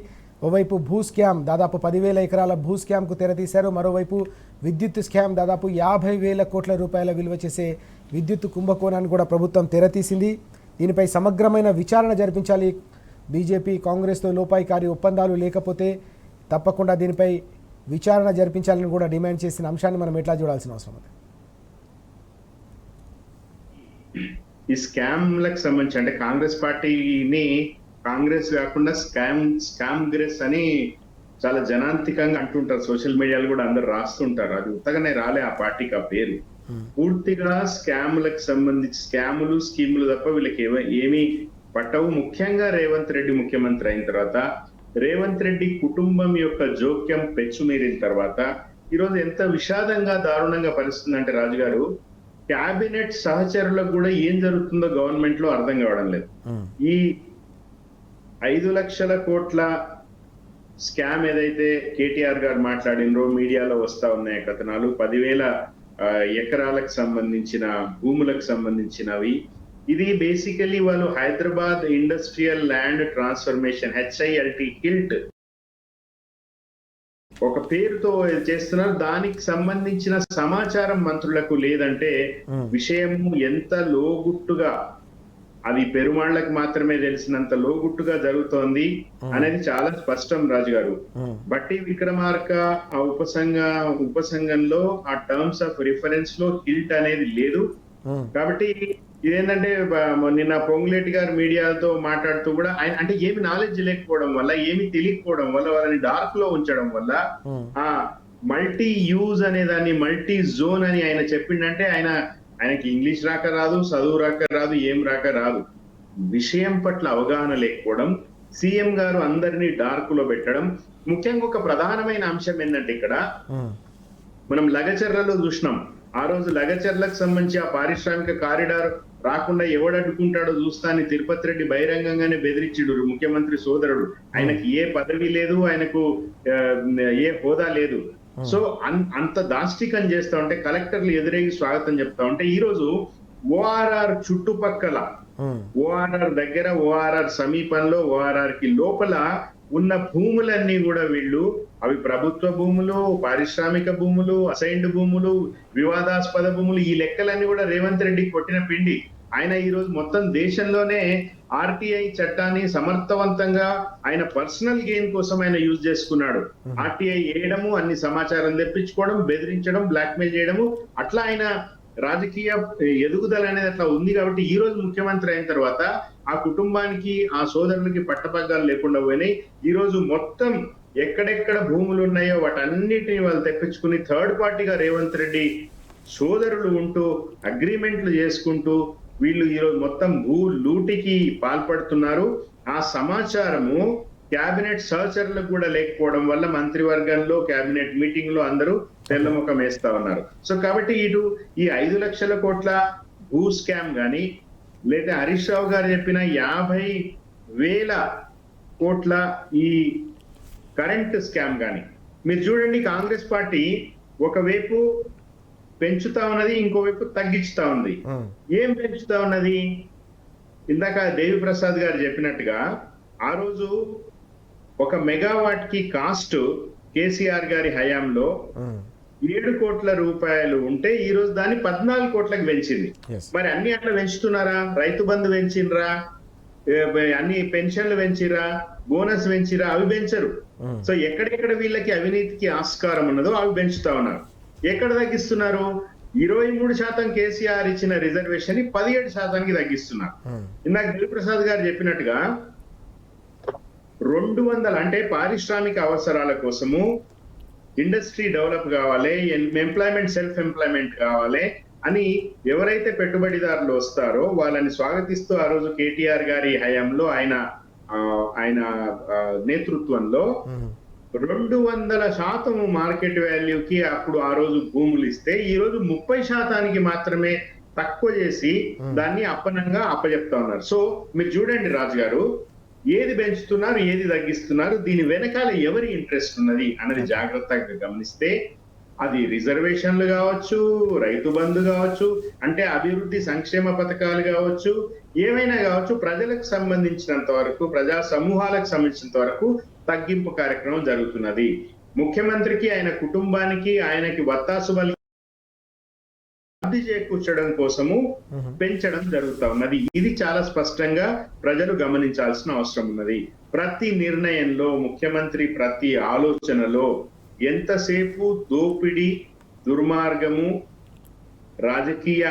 ఓవైపు భూ స్కామ్, దాదాపు 10,000 ఎకరాల భూ స్కామ్కు తెరతీశారు. మరోవైపు విద్యుత్ స్కామ్, దాదాపు 50,000 కోట్ల రూపాయల విలువ చేసే విద్యుత్ కుంభకోణాన్ని కూడా ప్రభుత్వం తెరతీసింది. దీనిపై సమగ్రమైన విచారణ జరిపించాలి. బీజేపీ కాంగ్రెస్తో లోపాయికారి ఒప్పందాలు లేకపోతే తప్పకుండా దీనిపై విచారణ జరిపించాలని కూడా డిమాండ్ చేసిన అంశాన్ని మనం ఎట్లా చూడాల్సిన అవసరం ఉంది? ఈ స్కామ్లకు సంబంధించి అంటే కాంగ్రెస్ పార్టీని కాంగ్రెస్ కాకుండా స్కామ్ గ్రెస్ అని చాలా జనాంతికంగా అంటుంటారు, సోషల్ మీడియాలో కూడా అందరు రాస్తుంటారు. అది ఉత్తగానే రాలే ఆ పార్టీకి ఆ పేరు. పూర్తిగా స్కాములకు సంబంధించి స్కాములు స్కీములు తప్ప వీళ్ళకి ఏమీ పట్టవు. ముఖ్యంగా రేవంత్ రెడ్డి ముఖ్యమంత్రి అయిన తర్వాత, రేవంత్ రెడ్డి కుటుంబం యొక్క జోక్యం పెచ్చుమీరిన తర్వాత ఈరోజు ఎంత విషాదంగా దారుణంగా పరిస్థితుంది అంటే రాజుగారు, క్యాబినెట్ సహచరులకు కూడా ఏం జరుగుతుందో గవర్నమెంట్ లో అర్థం కావడం లేదు. ఈ 5 లక్షల కోట్ల స్కామ్ ఏదైతే కేటీఆర్ గారు మాట్లాడినరో మీడియాలో వస్తా ఉన్నాయి కథనాలు, 10,000 ఎకరాలకు సంబంధించిన భూములకు సంబంధించినవి. ఇది బేసికలీ వాళ్ళు Hyderabad industrial land transformation HILT ఒక పేరుతో చేస్తున్నారు. దానికి సంబంధించిన సమాచారం మంత్రులకు లేదంటే విషయం ఎంత లోగుట్టుగా, అది పెరుమాళ్లకు మాత్రమే తెలిసినంత లోగుట్టుగా జరుగుతోంది అనేది చాలా స్పష్టం రాజుగారు. బట్టి విక్రమార్క ఆ ఉపసంఘంలో ఆ టర్మ్స్ ఆఫ్ రిఫరెన్స్ లో హిల్ట్ అనేది లేదు. కాబట్టి ఇదేంటంటే నిన్న పొంగులేటి గారు మీడియాతో మాట్లాడుతూ కూడా ఆయన అంటే ఏమి నాలెడ్జ్ లేకపోవడం వల్ల, ఏమి తెలియకపోవడం వల్ల, వాళ్ళని డార్క్ లో ఉంచడం వల్ల ఆ మల్టీ యూజ్ అనే దాన్ని మల్టీ జోన్ అని ఆయన చెప్పిండంటే ఆయనకి ఇంగ్లీష్ రాక రాదు, చదువు రాక రాదు, ఏం రాక రాదు. విషయం పట్ల అవగాహన లేకపోవడం, సీఎం గారు అందరినీ డార్క్ లో పెట్టడం. ముఖ్యంగా ఒక ప్రధానమైన అంశం ఏంటంటే ఇక్కడ మనం లగచర్లలో చూసినాం. ఆ రోజు లగచర్లకు సంబంధించి ఆ పారిశ్రామిక కారిడార్ రాకుండా ఎవడు అడ్డుకుంటాడో చూస్తా అని తిరుపతి రెడ్డి బహిరంగంగానే బెదిరించిడు ముఖ్యమంత్రి సోదరుడు. ఆయనకి ఏ పదవి లేదు, ఆయనకు ఏ హోదా లేదు. సో అంత దాష్టికం చేస్తా ఉంటే కలెక్టర్లు ఎదురేగి స్వాగతం చెప్తా ఉంటే ఈ రోజు ఓఆర్ఆర్ చుట్టుపక్కల, ఓఆర్ఆర్ దగ్గర, ఓఆర్ఆర్ సమీపంలో, ఓఆర్ఆర్ కి లోపల ఉన్న భూములన్నీ కూడా వీళ్ళు అవి ప్రభుత్వ భూములు, పారిశ్రామిక భూములు, అసైన్డ్ భూములు, వివాదాస్పద భూములు, ఈ లెక్కలన్నీ కూడా రేవంత్ రెడ్డి కొట్టిన పిండి. ఆయన ఈ రోజు మొత్తం దేశంలోనే ఆర్టీఐ చట్టాన్ని సమర్థవంతంగా ఆయన పర్సనల్ గెయిన్ కోసం ఆయన యూజ్ చేసుకున్నాడు. ఆర్టీఐ వేయడము, అన్ని సమాచారం తెప్పించుకోవడం, బెదిరించడం, బ్లాక్మెయిల్ చేయడము, అట్లా ఆయన రాజకీయ ఎదుగుదల అనేది అట్లా ఉంది కాబట్టి ఈ రోజు ముఖ్యమంత్రి అయిన తర్వాత ఆ కుటుంబానికి ఆ సోదరులకి పట్టపగ్గాలు లేకుండా పోయినాయి. ఈ రోజు మొత్తం ఎక్కడెక్కడ భూములు ఉన్నాయో వాటన్నిటిని వాళ్ళు తెప్పించుకుని థర్డ్ పార్టీగా రేవంత్ రెడ్డి సోదరులు ఉంటూ అగ్రిమెంట్లు చేసుకుంటూ వీళ్ళు ఈరోజు మొత్తం భూ లూటికి పాల్పడుతున్నారు. ఆ సమాచారము క్యాబినెట్ సహచరులకు కూడా లేకపోవడం వల్ల మంత్రివర్గంలో క్యాబినెట్ మీటింగ్ లో అందరూ తెల్లముఖం వేస్తా ఉన్నారు. సో కాబట్టి ఇటు ఈ 5 లక్షల కోట్ల భూ స్కామ్ గాని లేదా హరీష్ రావు గారు చెప్పిన 50,000 కోట్ల ఈ కరెంట్ స్కామ్ గాని మీరు చూడండి, కాంగ్రెస్ పార్టీ ఒకవైపు పెంచుతా ఉన్నది, ఇంకోవైపు తగ్గించుతా ఉంది. ఏం పెంచుతా ఉన్నది? ఇందాక దేవి ప్రసాద్ గారు చెప్పినట్టుగా ఆ రోజు 1 మెగావాట్ కి కాస్ట్ కేసీఆర్ గారి హయాంలో 7 కోట్ల రూపాయలు ఉంటే ఈ రోజు దాన్ని 14 కోట్లకు పెంచింది. మరి అన్ని అట్లా పెంచుతున్నారా? రైతు బంధు పెంచినరా, అన్ని పెన్షన్లు పెంచిరా, బోనస్ పెంచిరా? అవి పెంచరు. సో ఎక్కడెక్కడ వీళ్ళకి అవినీతికి ఆస్కారం ఉన్నదో అవి పెంచుతా ఉన్నారు. ఎక్కడ తగ్గిస్తున్నారు? 23% కేసీఆర్ ఇచ్చిన రిజర్వేషన్ ని 17% తగ్గిస్తున్నారు. ఇందాక దిల్ప్రసాద్ గారు చెప్పినట్టుగా 200 అంటే పారిశ్రామిక అవసరాల కోసము ఇండస్ట్రీ డెవలప్ కావాలి, ఎంప్లాయ్మెంట్ సెల్ఫ్ ఎంప్లాయ్మెంట్ కావాలి అని ఎవరైతే పెట్టుబడిదారులు వస్తారో వాళ్ళని స్వాగతిస్తూ ఆ రోజు కేటీఆర్ గారి హయాంలో ఆయన నేతృత్వంలో 200% మార్కెట్ వాల్యూకి అప్పుడు ఆ రోజు భూములు ఇస్తే ఈ రోజు 30% మాత్రమే తక్కువ చేసి దాన్ని అప్పనంగా అప్పచెప్తా ఉన్నారు. సో మీరు చూడండి రాజు గారు, ఏది పెంచుతున్నారు, ఏది తగ్గిస్తున్నారు, దీని వెనకాల ఎవరి ఇంట్రెస్ట్ ఉన్నది అన్నది జాగ్రత్తగా గమనిస్తే అది రిజర్వేషన్లు కావచ్చు, రైతు బంధు కావచ్చు, అంటే అభివృద్ధి సంక్షేమ పథకాలు కావచ్చు, ఏమైనా కావచ్చు, ప్రజలకు సంబంధించినంత వరకు, ప్రజా సమూహాలకు సంబంధించినంత వరకు తగ్గింపు కార్యక్రమం జరుగుతున్నది. ముఖ్యమంత్రికి, ఆయన కుటుంబానికి, ఆయనకి వత్తాసు లబ్ధి చేకూర్చడం కోసము పెంచడం జరుగుతా ఉన్నది. ఇది చాలా స్పష్టంగా ప్రజలు గమనించాల్సిన అవసరం ఉన్నది. ప్రతి నిర్ణయంలో ముఖ్యమంత్రి ప్రతి ఆలోచనలో ఎంతసేపు దోపిడి, దుర్మార్గము, రాజకీయ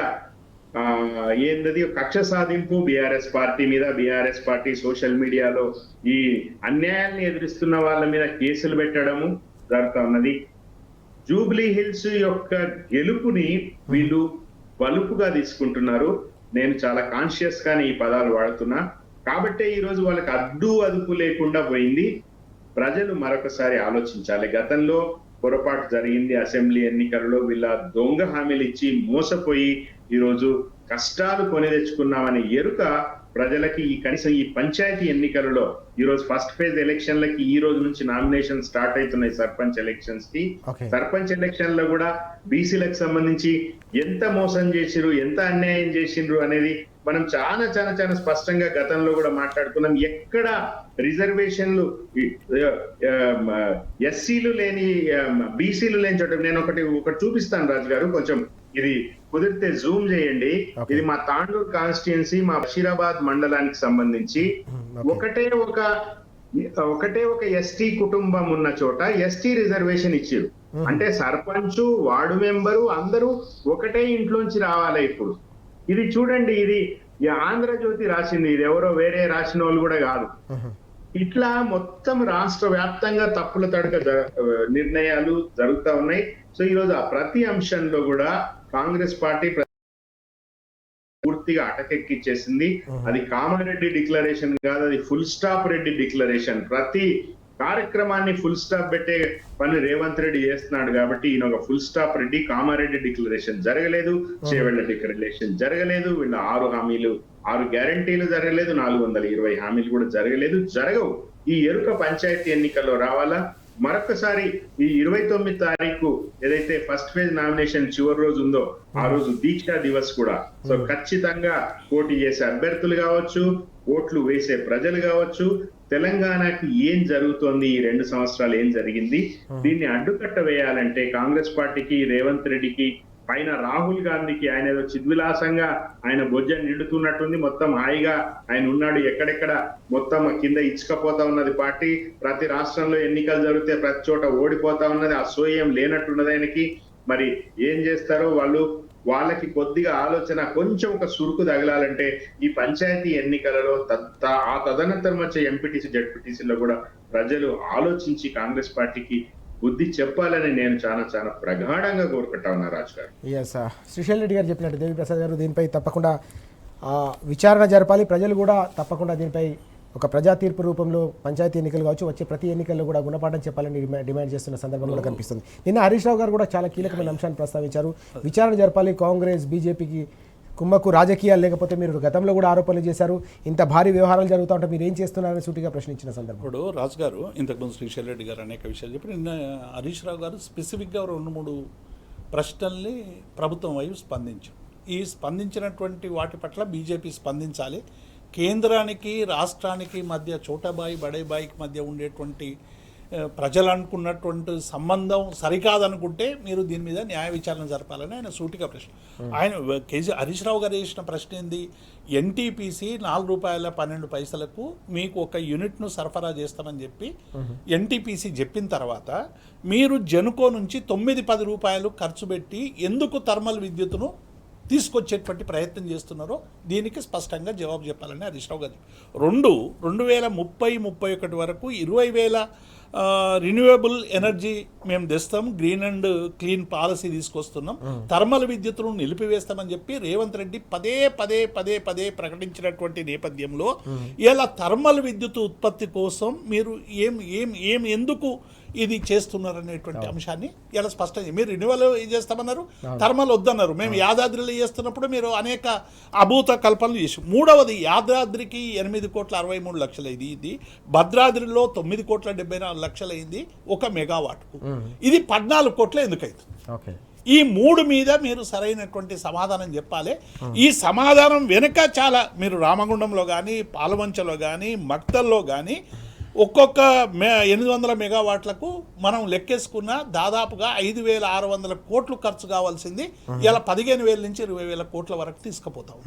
ఏందది కక్ష సాధింపు బీఆర్ఎస్ పార్టీ మీద, బీఆర్ఎస్ పార్టీ సోషల్ మీడియాలో ఈ అన్యాయాన్ని ఎదురిస్తున్న వాళ్ళ మీద కేసులు పెట్టడము జరుగుతా ఉన్నది. జూబ్లీ హిల్స్ యొక్క గెలుపుని వీళ్ళు బలుపుగా తీసుకుంటున్నారు. నేను చాలా కాన్షియస్ గానే ఈ పదాలు వాడుతున్నా. కాబట్టే ఈ రోజు వాళ్ళకి అడ్డు అదుపు లేకుండా పోయింది. ప్రజలు మరొకసారి ఆలోచించాలి. గతంలో పొరపాటు జరిగింది. అసెంబ్లీ ఎన్నికలలో వీళ్ళ దొంగ హామీలు ఇచ్చి మోసపోయి ఈరోజు కష్టాలు కొని తెచ్చుకున్నామని ఎరుక ప్రజలకి కనీసం ఈ పంచాయతీ ఎన్నికలలో ఈ రోజు ఫస్ట్ ఫేజ్ ఎలక్షన్లకి ఈ రోజు నుంచి నామినేషన్ స్టార్ట్ అవుతున్నాయి. సర్పంచ్ ఎలక్షన్స్ కి, సర్పంచ్ ఎలక్షన్ లో కూడా బీసీలకు సంబంధించి ఎంత మోసం చేసిరు, ఎంత అన్యాయం చేసిండ్రు అనేది మనం చాలా చాలా చాలా స్పష్టంగా గతంలో కూడా మాట్లాడుకున్నాం. ఎక్కడ రిజర్వేషన్లు ఎస్సీలు లేని, బీసీలు లేని చోట నేను ఒకటి చూపిస్తాను రాజు గారు, కొంచెం ఇది కుదిరితే జూమ్ చేయండి. ఇది మా తాండూరు కాన్స్టిట్యుయెన్సీ, మా బషీరాబాద్ మండలానికి సంబంధించి ఒకటే ఒక ఎస్టీ కుటుంబం ఉన్న చోట ఎస్టీ రిజర్వేషన్ ఇచ్చారు. అంటే సర్పంచ్, వార్డు మెంబరు అందరూ ఒకటే ఇంట్లోంచి రావాలి. ఇప్పుడు ఇది చూడండి, ఇది ఆంధ్రజ్యోతి రాసింది, ఇది ఎవరో వేరే రాసిన వాళ్ళు కూడా కాదు. ఇట్లా మొత్తం రాష్ట్ర వ్యాప్తంగా తప్పుల తడక నిర్ణయాలు జరుగుతా ఉన్నాయి. సో ఈ రోజు ఆ ప్రతి అంశంలో కూడా కాంగ్రెస్ పార్టీ పూర్తిగా అటకెక్కిచ్చేసింది. అది కామారెడ్డి డిక్లరేషన్ కాదు, అది ఫుల్ స్టాప్ రెడ్డి డిక్లరేషన్. ప్రతి కార్యక్రమాన్ని ఫుల్ స్టాప్ పెట్టే పని రేవంత్ రెడ్డి చేస్తున్నాడు. కాబట్టి ఈయన ఒక full stop Reddy. Kamareddy declaration జరగలేదు, చేవెళ్ల డిక్లరేషన్ జరగలేదు, వీళ్ళ 6 హామీలు 6 గ్యారంటీలు జరగలేదు, 420 హామీలు కూడా జరగలేదు, జరగవు. ఈ ఎరుక పంచాయతీ ఎన్నికల్లో రావాలా. మరొకసారి ఈ 29 తారీఖు ఏదైతే ఫస్ట్ ఫేజ్ నామినేషన్ చివరి రోజు ఉందో ఆ రోజు దీక్షా దివస్ కూడా. సో ఖచ్చితంగా పోటీ చేసే అభ్యర్థులు కావచ్చు, ఓట్లు వేసే ప్రజలు కావచ్చు, తెలంగాణకి ఏం జరుగుతోంది, ఈ 2 సంవత్సరాలు ఏం జరిగింది, దీన్ని అడ్డుకట్ట వేయాలంటే కాంగ్రెస్ పార్టీకి, రేవంత్ రెడ్డికి, పైన రాహుల్ గాంధీకి, ఆయన ఏదో చిద్విలాసంగా ఆయన బొజ్జని నిండుతున్నట్టుంది, మొత్తం హాయిగా ఆయన ఉన్నాడు. ఎక్కడెక్కడ మొత్తం కింద ఇచ్చుకపోతా ఉన్నది పార్టీ. ప్రతి రాష్ట్రంలో ఎన్నికలు జరిగితే ప్రతి చోట ఓడిపోతా ఉన్నది. అసూయం లేనట్టున్నది ఆయనకి. మరి ఏం చేస్తారో వాళ్ళు వాళ్ళకి కొద్దిగా ఆలోచన కొంచెం ఒక సురుకు తగలాలంటే ఈ పంచాయతీ ఎన్నికలలో ఆ తదనంతరం వచ్చే ఎంపీటీసీ జడ్పీటీసీలో కూడా ప్రజలు ఆలోచించి కాంగ్రెస్ పార్టీకి బుద్ధి చెప్పాలని నేను చాలా చాలా ప్రగాఢంగా కోరుకుంటా ఉన్నా రాజు గారు. ఎస్, శ్రీశైల్ రెడ్డి గారు చెప్పినట్టు దేవిప్రసాద్ గారు దీనిపై తప్పకుండా విచారణ జరపాలి. ప్రజలు కూడా తప్పకుండా దీనిపై ఒక ప్రజా తీర్పు రూపంలో పంచాయతీ ఎన్నికలు కావచ్చు, వచ్చే ప్రతి ఎన్నికల్లో కూడా గుణపాఠం చెప్పాలని డిమాండ్ చేస్తున్న సందర్భం కూడా కనిపిస్తుంది. నిన్న హరీష్ రావు గారు కూడా చాలా కీలకమైన అంశాన్ని ప్రస్తావించారు. విచారణ జరపాలి, కాంగ్రెస్ బీజేపీకి కుమ్మక్కు రాజకీయాలు లేకపోతే మీరు గతంలో కూడా ఆరోపణలు చేశారు, ఇంత భారీ వ్యవహారాలు జరుగుతూ ఉంటే మీరు ఏం చేస్తున్నారని సూటిగా ప్రశ్నించిన సందర్భం. ఇప్పుడు రాజు గారు ఇంతకుముందు శ్రీశైల్ రెడ్డి గారు అనేక విషయాలు చెప్పి నిన్న హరీష్ రావు గారు స్పెసిఫిక్గా 2-3 ప్రశ్నల్ని ప్రభుత్వం వైపు స్పందించారు. ఈ స్పందించినటువంటి వాటి పట్ల బీజేపీ స్పందించాలి. కేంద్రానికి రాష్ట్రానికి మధ్య చోటాబాయి బడేబాయికి మధ్య ఉండేటువంటి ప్రజలు అనుకున్నటువంటి సంబంధం సరికాదనుకుంటే మీరు దీని మీద న్యాయ విచారణ జరపాలని ఆయన సూటిగా ప్రశ్న. ఆయన హరీష్ రావు గారు వేసిన ప్రశ్న ఏంది, ఎన్టీపీసీ ₹4.12 మీకు ఒక యూనిట్ను సరఫరా చేస్తామని చెప్పి ఎన్టీపీసీ చెప్పిన తర్వాత మీరు జెన్కో నుంచి 9-10 రూపాయలు ఖర్చు పెట్టి ఎందుకు థర్మల్ విద్యుత్తును తీసుకొచ్చేటువంటి ప్రయత్నం చేస్తున్నారో దీనికి స్పష్టంగా జవాబు చెప్పాలని హరీష్ రావు గారు. 2030-31 వరకు 20,000 రిన్యూవబుల్ ఎనర్జీ మేము తెస్తాం, గ్రీన్ అండ్ క్లీన్ పాలసీ తీసుకొస్తున్నాం, థర్మల్ విద్యుత్తును నిలిపివేస్తామని చెప్పి రేవంత్ రెడ్డి పదే ప్రకటించినటువంటి నేపథ్యంలో ఇలా థర్మల్ విద్యుత్ ఉత్పత్తి కోసం మీరు ఎందుకు ఇది చేస్తున్నారనేటువంటి అంశాన్ని ఇలా స్పష్టంగా మీరు రిన్యూవల్ చేస్తామన్నారు, థర్మల్ వద్దన్నారు. మేము యాదాద్రిలో చేస్తున్నప్పుడు మీరు అనేక అభూత కల్పనలు చేసి, మూడవది యాదాద్రికి 8,63,00,000 అయింది, ఇది భద్రాద్రిలో 9,74,00,000 అయింది 1 మెగావాట్కు, ఇది 14 కోట్ల ఎందుకైతుంది? ఈ 3 మీద మీరు సరైనటువంటి సమాధానం చెప్పాలి. ఈ సమాధానం వెనుక చాలా మీరు రామగుండంలో కానీ పాలవంచలో కానీ మక్తల్లో కానీ ఒక్కొక్క 800 మెగావాట్లకు మనం లెక్కేసుకున్న దాదాపుగా 5,600 కోట్లు ఖర్చు కావాల్సింది ఇలా 15,000 నుంచి 20,000 కోట్ల వరకు తీసుకుపోతాం.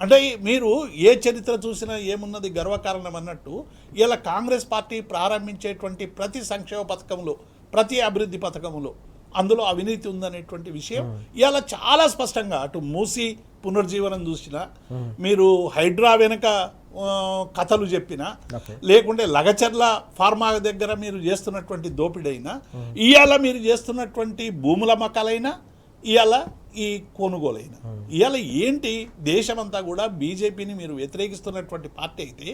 అంటే మీరు ఏ చరిత్ర చూసినా ఏమున్నది గర్వకారణం అన్నట్టు ఇలా కాంగ్రెస్ పార్టీ ప్రారంభించేటువంటి ప్రతి సంక్షేమ పథకంలో, ప్రతి అభివృద్ధి పథకంలో అందులో అవినీతి ఉందనేటువంటి విషయం ఇలా చాలా స్పష్టంగా అటు మూసి పునర్జీవనం చూసినా, మీరు హైడ్రా వెనుక కథలు చెప్పినా, లేకుంటే లగచర్ల ఫార్మా దగ్గర మీరు చేస్తున్నటువంటి దోపిడైనా, ఇవాళ మీరు చేస్తున్నటువంటి భూముల మకాలైనా, ఇవాళ ఈ కొనుగోలైన, ఇవాళ ఏంటి దేశమంతా కూడా బీజేపీని మీరు వ్యతిరేకిస్తున్నటువంటి పార్టీ అయితే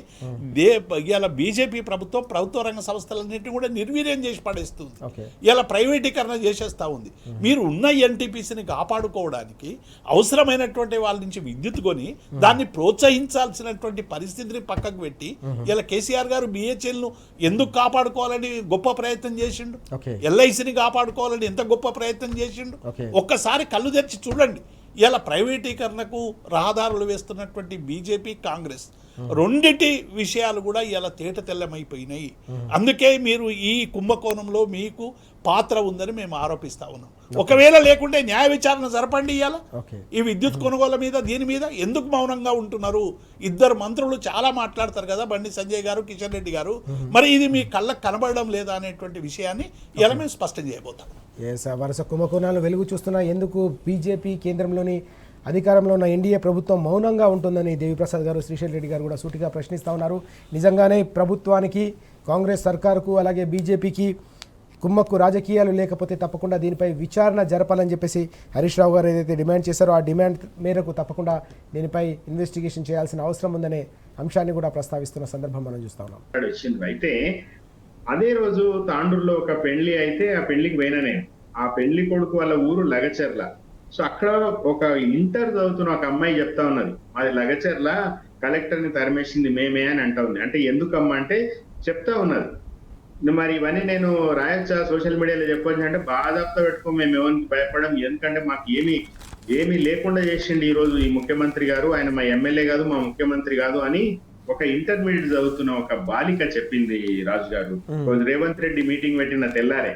ఇవాళ బీజేపీ ప్రభుత్వ రంగ సంస్థలన్నింటినీ కూడా నిర్వీర్యం చేసి పడేస్తుంది, ఇలా ప్రైవేటీకరణ చేసేస్తూ ఉంది. మీరు ఉన్న ఎన్టీపీసీని కాపాడుకోవడానికి అవసరమైనటువంటి వాళ్ళ నుంచి విద్యుత్ కొని దాన్ని ప్రోత్సహించాల్సినటువంటి పరిస్థితిని పక్కకు పెట్టి ఇలా కేసీఆర్ గారు బిహెచ్ఎల్ను ఎందుకు కాపాడుకోవాలని గొప్ప ప్రయత్నం చేసిండు, ఎల్ఐసిని కాపాడుకోవాలని ఎంత గొప్ప ప్రయత్నం చేసిండు. ఒక్కసారి కళ్ళు తెరిచి చూడండి, ఇలా ప్రైవేటీకరణకు రహదారులు వేస్తున్నటువంటి బీజేపీ కాంగ్రెస్ రెండిటి విషయాలు కూడా ఇలా తేట తెల్లమైపోయినాయి. అందుకే మీరు ఈ కుంభకోణంలో మీకు పాత్ర ఉందని మేము ఆరోపిస్తా ఉన్నాం. ఒకవేళ లేకుంటే న్యాయ విచారణ జరపండి. ఇవాళ ఈ విద్యుత్ కొనుగోళ్ల మీద దీని మీద ఎందుకు మౌనంగా ఉంటున్నారు? 2 మంత్రులు చాలా మాట్లాడతారు కదా, బండి సంజయ్ గారు, కిషన్ రెడ్డి గారు, మరి ఇది మీ కళ్ళకు కనబడడం లేదా అనేటువంటి విషయాన్ని ఇలా మేము స్పష్టం చేయబోతాం. వరుస కుంభకోణాలు వెలుగు చూస్తున్నా ఎందుకు బీజేపీ కేంద్రంలోని అధికారంలో ఉన్న ఎన్డీఏ ప్రభుత్వం మౌనంగా ఉంటుందని దేవిప్రసాద్ గారు, శ్రీశైల్ రెడ్డి గారు కూడా సూటిగా ప్రశ్నిస్తూ ఉన్నారు. నిజంగానే ప్రభుత్వానికి, కాంగ్రెస్ సర్కారుకు, అలాగే బీజేపీకి కుమ్మక్కు రాజకీయాలు లేకపోతే తప్పకుండా దీనిపై విచారణ జరపాలని చెప్పేసి హరీష్ రావు గారు ఏదైతే డిమాండ్ చేశారో ఆ డిమాండ్ మేరకు తప్పకుండా దీనిపై ఇన్వెస్టిగేషన్ చేయాల్సిన అవసరం ఉందనే అంశాన్ని కూడా ప్రస్తావిస్తున్న సందర్భం మనం చూస్తా ఉన్నాం. అయితే అదే రోజు తాండూరులో ఒక పెళ్లి అయితే ఆ పెళ్లికి పోయినా నేను, ఆ పెళ్లి కొడుకు వాళ్ళ ఊరు లగచర్ల. సో అక్కడ ఒక ఇంటర్ చదువుతున్న ఒక అమ్మాయి చెప్తా ఉన్నది, అది లగచర్ల కలెక్టర్ ని తరిమేసింది మేమే అని అంటా ఉంది. అంటే ఎందుకమ్మా అంటే చెప్తా ఉన్నది. మరి ఇవన్నీ నేను రాయొచ్చా, సోషల్ మీడియాలో చెప్పొచ్చు అంటే బాధాప్తా పెట్టుకో, మేము ఎవరికి భయపడడం, ఎందుకంటే మాకు ఏమీ లేకుండా చేసిండు ఈ రోజు ఈ ముఖ్యమంత్రి గారు, ఆయన మా ఎమ్మెల్యే కాదు, మా ముఖ్యమంత్రి కాదు అని ఒక ఇంటర్మీడియట్ చదువుతున్న ఒక బాలిక చెప్పింది రాజు గారు. రేవంత్ రెడ్డి మీటింగ్ పెట్టిన తెల్లారే.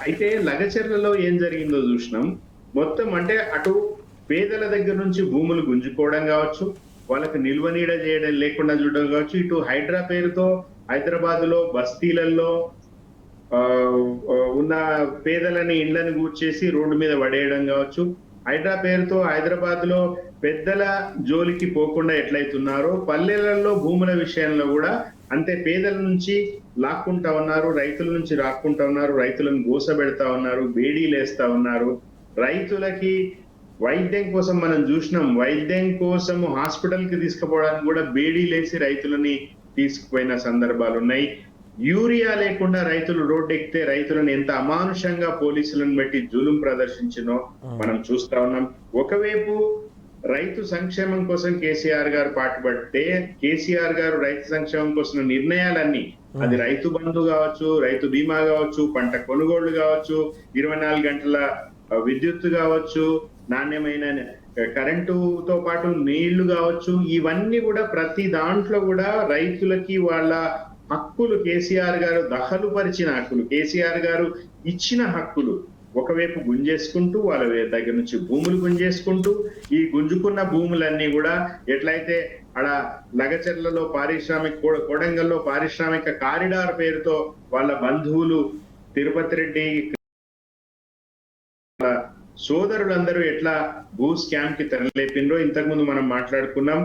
అయితే లగచర్లలో ఏం జరిగిందో చూసినాం. మొత్తం అంటే అటు పేదల దగ్గర నుంచి భూములు గుంజుకోవడం కావచ్చు, వాళ్ళకి నిల్వ నీడ చేయడం లేకుండా చూడడం కావచ్చు, ఇటు హైడ్రా పేరుతో హైదరాబాద్ లో బస్తీలలో ఉన్న పేదలని ఇండ్లను కూర్చేసి రోడ్డు మీద పడేయడం కావచ్చు, హైడ్రా పేరుతో హైదరాబాద్ లో పెద్దల జోలికి పోకుండా ఎట్లయితున్నారో పల్లెలలో భూముల విషయంలో కూడా అంతే పేదల నుంచి లాక్కుంటా ఉన్నారు, రైతుల నుంచి రాక్కుంటా ఉన్నారు, రైతులను గోసబెడతా ఉన్నారు, బేడీలేస్తా ఉన్నారు. రైతులకి వైద్యం కోసం మనం చూసినాం, వైద్యం కోసం హాస్పిటల్ కి తీసుకుపోవడానికి కూడా బేడీలేసి రైతులని తీసుకుపోయిన సందర్భాలు ఉన్నాయి. యూరియా లేకుండా రైతులు రోడ్డు ఎక్కితే రైతులను ఎంత అమానుషంగా పోలీసులను బట్టి జూలుం ప్రదర్శించినో మనం చూస్తా ఉన్నాం. ఒకవైపు రైతు సంక్షేమం కోసం కేసీఆర్ గారు పాటుపడితే, కేసీఆర్ గారు రైతు సంక్షేమం కోసం నిర్ణయాలన్నీ, అది రైతు బంధు కావచ్చు, రైతు బీమా కావచ్చు, పంట కొనుగోళ్లు కావచ్చు, 24 గంటల విద్యుత్ కావచ్చు, నాణ్యమైన కరెంటుతో పాటు నీళ్లు కావచ్చు, ఇవన్నీ కూడా ప్రతి దాంట్లో కూడా రైతులకి వాళ్ళ హక్కులు కేసీఆర్ గారు దఖలుపరిచిన హక్కులు, కేసీఆర్ గారు ఇచ్చిన హక్కులు ఒకవైపు గుంజేసుకుంటూ వాళ్ళ దగ్గర నుంచి భూములు గుంజేసుకుంటూ, ఈ గుంజుకున్న భూములన్నీ కూడా ఎట్లయితే అక్కడ లగచర్లలో కొడంగల్లో పారిశ్రామిక కారిడార్ పేరుతో వాళ్ళ బంధువులు తిరుపతి రెడ్డి సోదరులందరూ ఎట్లా భూ స్కామ్ కి తెరలేపిండ్రో ఇంతకుముందు మనం మాట్లాడుకున్నాం.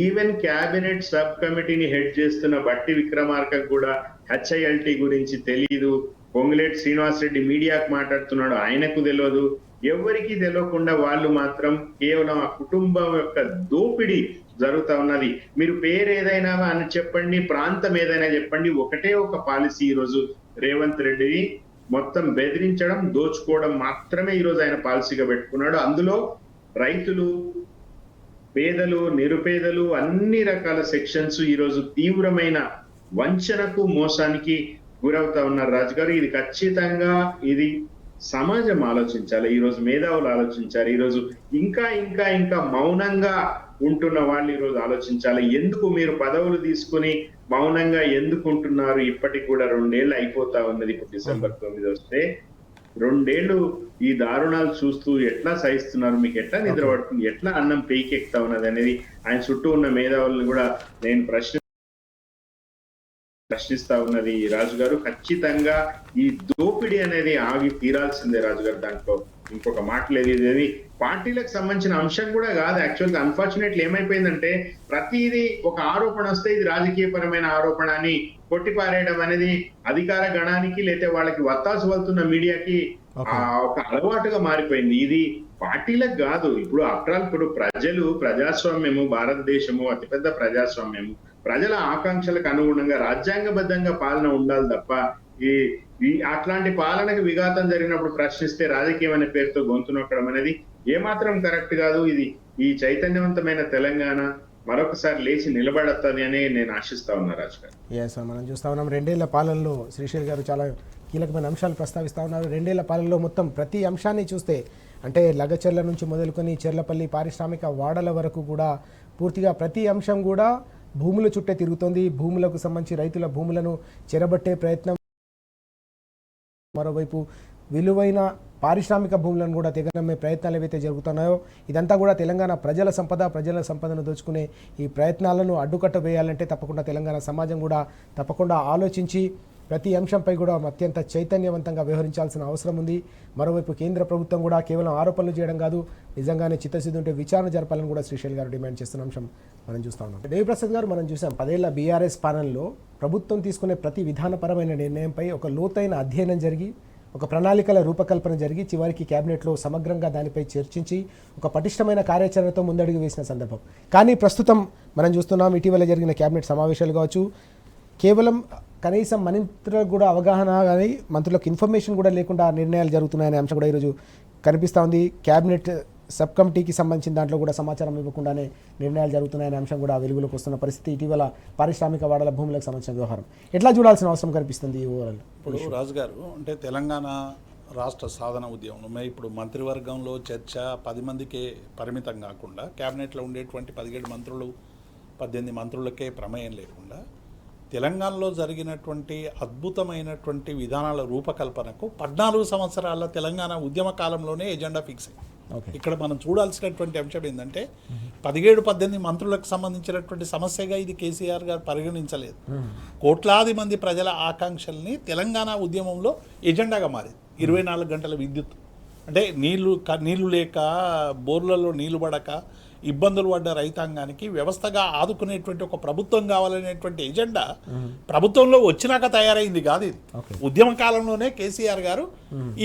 ఈవెన్ క్యాబినెట్ సబ్ కమిటీని హెడ్ చేస్తున్న బట్టి విక్రమార్క కూడా హెచ్ఐఎల్టీ గురించి తెలీదు. పొంగులేటి శ్రీనివాస్ రెడ్డి మీడియాకు మాట్లాడుతున్నాడు, ఆయనకు తెలియదు. ఎవరికి తెలియకుండా వాళ్ళు మాత్రం కేవలం ఆ కుటుంబం యొక్క దోపిడీ జరుగుతా ఉన్నది. మీరు పేరు ఏదైనా అని చెప్పండి, ప్రాంతం ఏదైనా చెప్పండి, ఒకటే ఒక పాలసీ ఈరోజు రేవంత్ రెడ్డిని మొత్తం బెదిరించడం, దోచుకోవడం మాత్రమే ఈరోజు ఆయన పాలసీగా పెట్టుకున్నాడు. అందులో రైతులు, పేదలు, నిరుపేదలు, అన్ని రకాల సెక్షన్స్ ఈరోజు తీవ్రమైన వంచనకు, మోసానికి గురవుతా ఉన్నారు. రాజు గారు, ఇది ఖచ్చితంగా ఇది సమాజం ఆలోచించాలి, ఈరోజు మేధావులు ఆలోచించాలి, ఈరోజు ఇంకా ఇంకా ఇంకా మౌనంగా ఉంటున్న వాళ్ళు ఈరోజు ఆలోచించాలి. ఎందుకు మీరు పదవులు తీసుకుని మౌనంగా ఎందుకు ఉంటున్నారు? ఇప్పటికి కూడా 2 ఏళ్ళు అయిపోతా ఉన్నది. ఇప్పుడు డిసెంబర్ 9 వస్తే 2 ఏళ్ళు ఈ దారుణాలు చూస్తూ ఎట్లా సహిస్తున్నారు? మీకు ఎట్లా నిద్ర పడుతుంది? ఎట్లా అన్నం పైకెక్కుతా ఉన్నది అనేది ఆయన చుట్టూ ఉన్న మేధావులను కూడా నేను ప్రశ్నిస్తా ఉన్నది. రాజు గారు, ఖచ్చితంగా ఈ దోపిడీ అనేది ఆగి తీరాల్సిందే రాజు గారు. దాంట్లో ఇంకొక మాట లేదు. ఇది పార్టీలకు సంబంధించిన అంశం కూడా కాదు. యాక్చువల్ గా అన్ఫార్చునేట్లీ ఏమైపోయిందంటే, ప్రతిదీ ఒక ఆరోపణ వస్తే ఇది రాజకీయపరమైన ఆరోపణ అని కొట్టిపారేయడం అనేది అధికార గణానికి లేతే వాళ్ళకి వత్తాసు వలుతున్న మీడియాకి ఒక అలవాటుగా మారిపోయింది. ఇది పార్టీలకు కాదు. ఇప్పుడు ఆఫ్టర్ ఆల్ ఇప్పుడు ప్రజాస్వామ్యము, భారతదేశము అతిపెద్ద ప్రజాస్వామ్యము, ప్రజల ఆకాంక్షలకు అనుగుణంగా రాజ్యాంగబద్ధంగా పాలన ఉండాలి తప్ప ఈ అట్లాంటి పాలనకు విఘాతం జరిగినప్పుడు ప్రశ్నిస్తే రాజకీయం అనే పేరుతో గొంతు నొక్కడం అనేది ఏమాత్రం కరెక్ట్ కాదు. ఇది ఈ చైతన్యవంతమైన తెలంగాణ మరొకసారి లేచి నిలబడతాది అని నేను ఆశిస్తా ఉన్నా. రాజు గారు, మనం చూస్తా ఉన్నాం 2 ఏళ్ల పాలనలో శ్రీశైల్ గారు చాలా కీలకమైన అంశాలు ప్రస్తావిస్తా ఉన్నారు. 2 ఏళ్ల పాలనలో మొత్తం ప్రతి అంశాన్ని చూస్తే, అంటే లగచర్ల నుంచి మొదలుకొని చెర్లపల్లి పారిశ్రామిక వాడల వరకు కూడా పూర్తిగా ప్రతి అంశం కూడా భూముల చుట్టే తిరుగుతోంది. భూములకు సంబంధించి రైతుల భూములను చెరబట్టే ప్రయత్నం, మరోవైపు విలువైన పారిశ్రామిక భూములను కూడా తెగనమ్మే ప్రయత్నాలు ఏవైతే జరుగుతున్నాయో, ఇదంతా కూడా తెలంగాణ ప్రజల సంపదను దోచుకునే ఈ ప్రయత్నాలను అడ్డుకట్ట వేయాలంటే తప్పకుండా తెలంగాణ సమాజం కూడా తప్పకుండా ఆలోచించి ప్రతి అంశంపై కూడా అత్యంత చైతన్యవంతంగా వ్యవహరించాల్సిన అవసరం ఉంది. మరోవైపు కేంద్ర ప్రభుత్వం కూడా కేవలం ఆరోపణలు చేయడం కాదు, నిజంగానే చిత్తశుద్ధి ఉంటే విచారణ జరపాలని కూడా శ్రీశైల్ గారు డిమాండ్ చేస్తున్న అంశం మనం చూస్తూ ఉన్నాం. దేవిప్రసాద్ గారు, మనం చూసాం 10 ఏళ్ల బీఆర్ఎస్ పాలనలో ప్రభుత్వం తీసుకునే ప్రతి విధానపరమైన నిర్ణయంపై ఒక లోతైన అధ్యయనం జరిగి, ఒక ప్రణాళికల రూపకల్పన జరిగి, చివరికి కేబినెట్లో సమగ్రంగా దానిపై చర్చించి ఒక పటిష్టమైన కార్యాచరణతో ముందడుగు వేసిన సందర్భం. కానీ ప్రస్తుతం మనం చూస్తున్నాం, ఇటీవల జరిగిన కేబినెట్ సమావేశాలు కావచ్చు, కేవలం కనీసం మంత్రులకు కూడా అవగాహన కానీ మంత్రులకు ఇన్ఫర్మేషన్ కూడా లేకుండా నిర్ణయాలు జరుగుతున్నాయనే అంశం కూడా ఈరోజు కనిపిస్తూ ఉంది. కేబినెట్ సబ్ కమిటీకి సంబంధించిన దాంట్లో కూడా సమాచారం ఇవ్వకుండానే నిర్ణయాలు జరుగుతున్నాయనే అంశం కూడా వెలుగులోకి వస్తున్న పరిస్థితి. ఇటీవల పారిశ్రామిక వాడల భూములకు సంబంధించిన వ్యవహారం ఎట్లా చూడాల్సిన అవసరం కనిపిస్తుంది ఓవరాల్? ఇప్పుడు రాజు గారు, అంటే తెలంగాణ రాష్ట్ర సాధన ఉద్యమంలో ఇప్పుడు మంత్రివర్గంలో చర్చ 10 మందికే పరిమితం కాకుండా క్యాబినెట్లో ఉండేటువంటి 17 మంత్రులు 18 మంత్రులకే ప్రమేయం లేకుండా తెలంగాణలో జరిగినటువంటి అద్భుతమైనటువంటి విధానాల రూపకల్పనకు 14 సంవత్సరాల తెలంగాణ ఉద్యమ కాలంలోనే ఎజెండా ఫిక్స్ అయింది. ఇక్కడ మనం చూడాల్సినటువంటి అంశం ఏంటంటే 17-18 మంత్రులకు సంబంధించినటువంటి సమస్యగా ఇది కేసీఆర్ గారు పరిగణించలేదు. కోట్లాది మంది ప్రజల ఆకాంక్షల్ని తెలంగాణ ఉద్యమంలో ఎజెండాగా మారింది. 24 గంటల విద్యుత్ అంటే నీళ్లు లేక బోర్లలో నీళ్లు పడక ఇబ్బందులు పడ్డ రైతాంగానికి వ్యవస్థగా ఆదుకునేటువంటి ఒక ప్రభుత్వం కావాలనేటువంటి ఎజెండా ప్రభుత్వంలో వచ్చినాక తయారైంది కాదు ఇది. ఉద్యమ కాలంలోనే కేసీఆర్ గారు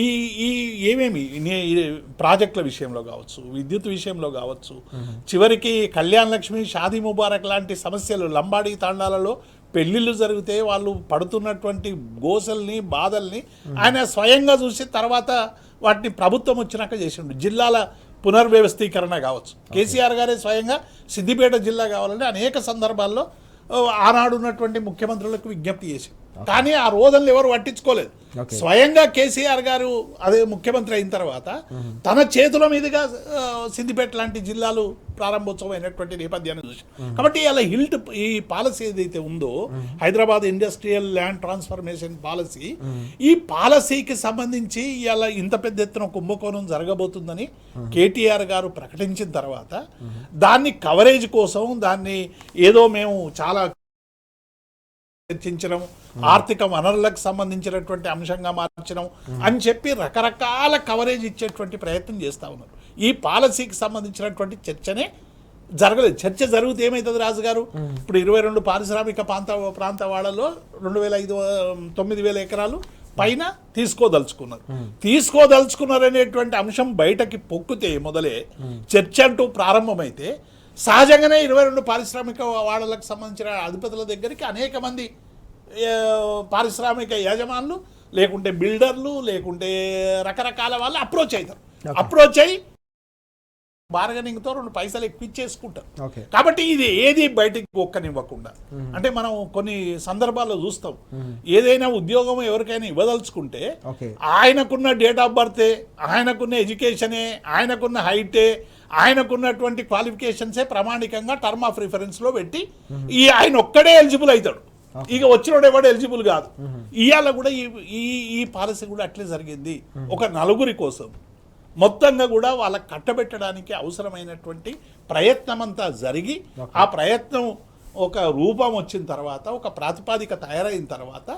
ఈ ఈ ఏమేమి ప్రాజెక్టుల విషయంలో కావచ్చు, విద్యుత్ విషయంలో కావచ్చు, చివరికి కళ్యాణ్ లక్ష్మి, షాదీ ముబారక్ లాంటి సమస్యలు, లంబాడీ తాండాలలో పెళ్లిళ్ళు జరిగితే వాళ్ళు పడుతున్నటువంటి గోసల్ని, బాధల్ని ఆయన స్వయంగా చూసి తర్వాత వాటిని ప్రభుత్వం వచ్చినాక చేసిండు. జిల్లాల పునర్వ్యవస్థీకరణ కావచ్చు, కేసీఆర్ గారే స్వయంగా సిద్దిపేట జిల్లా కావాలని అనేక సందర్భాల్లో ఆనాడు ఉన్నటువంటి ముఖ్యమంత్రులకు విజ్ఞప్తి చేసి, కానీ ఆ రోజుల్లో ఎవరు పట్టించుకోలేదు. స్వయంగా కేసీఆర్ గారు అదే ముఖ్యమంత్రి అయిన తర్వాత తన చేతుల మీదుగా సిద్దిపేట లాంటి జిల్లాలు ప్రారంభోత్సవం అయినటువంటి నేపథ్యాన్ని చూసి, కాబట్టి ఇలా హిల్ట్ ఈ పాలసీ ఏదైతే ఉందో Hyderabad industrial land transformation policy, ఈ పాలసీకి సంబంధించి ఇలా ఇంత పెద్ద ఎత్తున కుంభకోణం జరగబోతుందని కేటీఆర్ గారు ప్రకటించిన తర్వాత దాన్ని కవరేజ్ కోసం దాన్ని ఏదో మేము చాలా చర్చించడం, ఆర్థిక వనరులకు సంబంధించినటువంటి అంశంగా మార్చడం అని చెప్పి రకరకాల కవరేజ్ ఇచ్చేటువంటి ప్రయత్నం చేస్తూ ఉన్నారు. ఈ పాలసీకి సంబంధించినటువంటి చర్చనే జరగలేదు. చర్చ జరిగితే ఏమవుతుంది రాజుగారు, ఇప్పుడు 22 పారిశ్రామిక ప్రాంత వాళ్ళలో 9,000 ఎకరాలు పైన తీసుకోదలుచుకున్నారు అనేటువంటి అంశం బయటకి పొక్కితే మొదలే చర్చ అంటూ ప్రారంభమైతే సహజంగానే 22 పారిశ్రామిక వాడలకు సంబంధించిన అధిపతుల దగ్గరికి అనేక మంది పారిశ్రామిక యజమానులు, లేకుంటే బిల్డర్లు, లేకుంటే రకరకాల వాళ్ళు అప్రోచ్ అవుతారు. అప్రోచ్ అయ్యి బార్గెనింగ్తో 2 పైసలు ఎక్కువచ్చేసుకుంటారు. కాబట్టి ఇది ఏది బయటికి ఒక్కనివ్వకుండా, అంటే మనం కొన్ని సందర్భాల్లో చూస్తాం, ఏదైనా ఉద్యోగం ఎవరికైనా ఇవ్వదలుచుకుంటే ఆయనకున్న డేట్ ఆఫ్ బర్తే, ఆయనకున్న ఎడ్యుకేషనే, ఆయనకున్న హైటే, ఆయనకున్నటువంటి క్వాలిఫికేషన్సే ప్రామాణికంగా టర్మ్ ఆఫ్ రిఫరెన్స్లో పెట్టి ఆయన ఒక్కడే ఎలిజిబుల్ అవుతాడు. ఇక వచ్చినోడు ఎవడు ఎలిజిబుల్ కాదు. ఇవాళ కూడా ఈ పాలసీ కూడా అట్లే జరిగింది. ఒక నలుగురి కోసం మొత్తంగా కూడా వాళ్ళకి కట్టబెట్టడానికి అవసరమైనటువంటి ప్రయత్నం అంతా జరిగి, ఆ ప్రయత్నం ఒక రూపం వచ్చిన తర్వాత, ఒక ప్రాతిపాదిక తయారైన తర్వాత,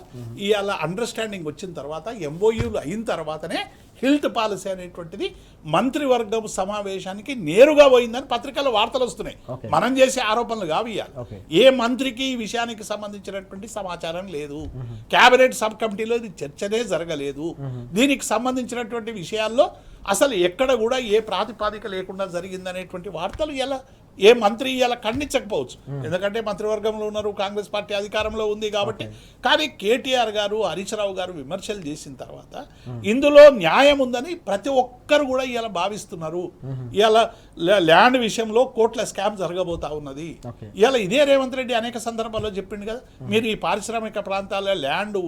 ఇవాళ అండర్స్టాండింగ్ వచ్చిన తర్వాత, ఎంఓయూలు అయిన తర్వాతనే హిల్ట్ పాలసీ అనేటువంటిది మంత్రివర్గం సమావేశానికి నేరుగా పోయిందని పత్రికల్లో వార్తలు వస్తున్నాయి. మనం చేసే ఆరోపణలు కావు. ఇవ్వాలి ఏ మంత్రికి ఈ విషయానికి సంబంధించినటువంటి సమాచారం లేదు. కేబినెట్ సబ్ కమిటీలో ఇది చర్చనే జరగలేదు. దీనికి సంబంధించినటువంటి విషయాల్లో అసలు ఎక్కడ కూడా ఏ ప్రాతిపాదిక లేకుండా జరిగిందనేటువంటి వార్తలు ఎలా ఏ మంత్రి ఇలా ఖండించకపోవచ్చు, ఎందుకంటే మంత్రివర్గంలో ఉన్నారు, కాంగ్రెస్ పార్టీ అధికారంలో ఉంది కాబట్టి. కానీ కేటీఆర్ గారు, హరీష్ రావు గారు విమర్శలు చేసిన తర్వాత ఇందులో న్యాయం ఉందని ప్రతి ఒక్కరు కూడా ఇలా భావిస్తున్నారు. ఇలా ల్యాండ్ విషయంలో కోట్ల స్కామ్ జరగబోతా ఉన్నది. ఇలా ఇదే రేవంత్ రెడ్డి అనేక సందర్భాల్లో చెప్పిండు కదా, మీరు ఈ పారిశ్రామిక ప్రాంతాల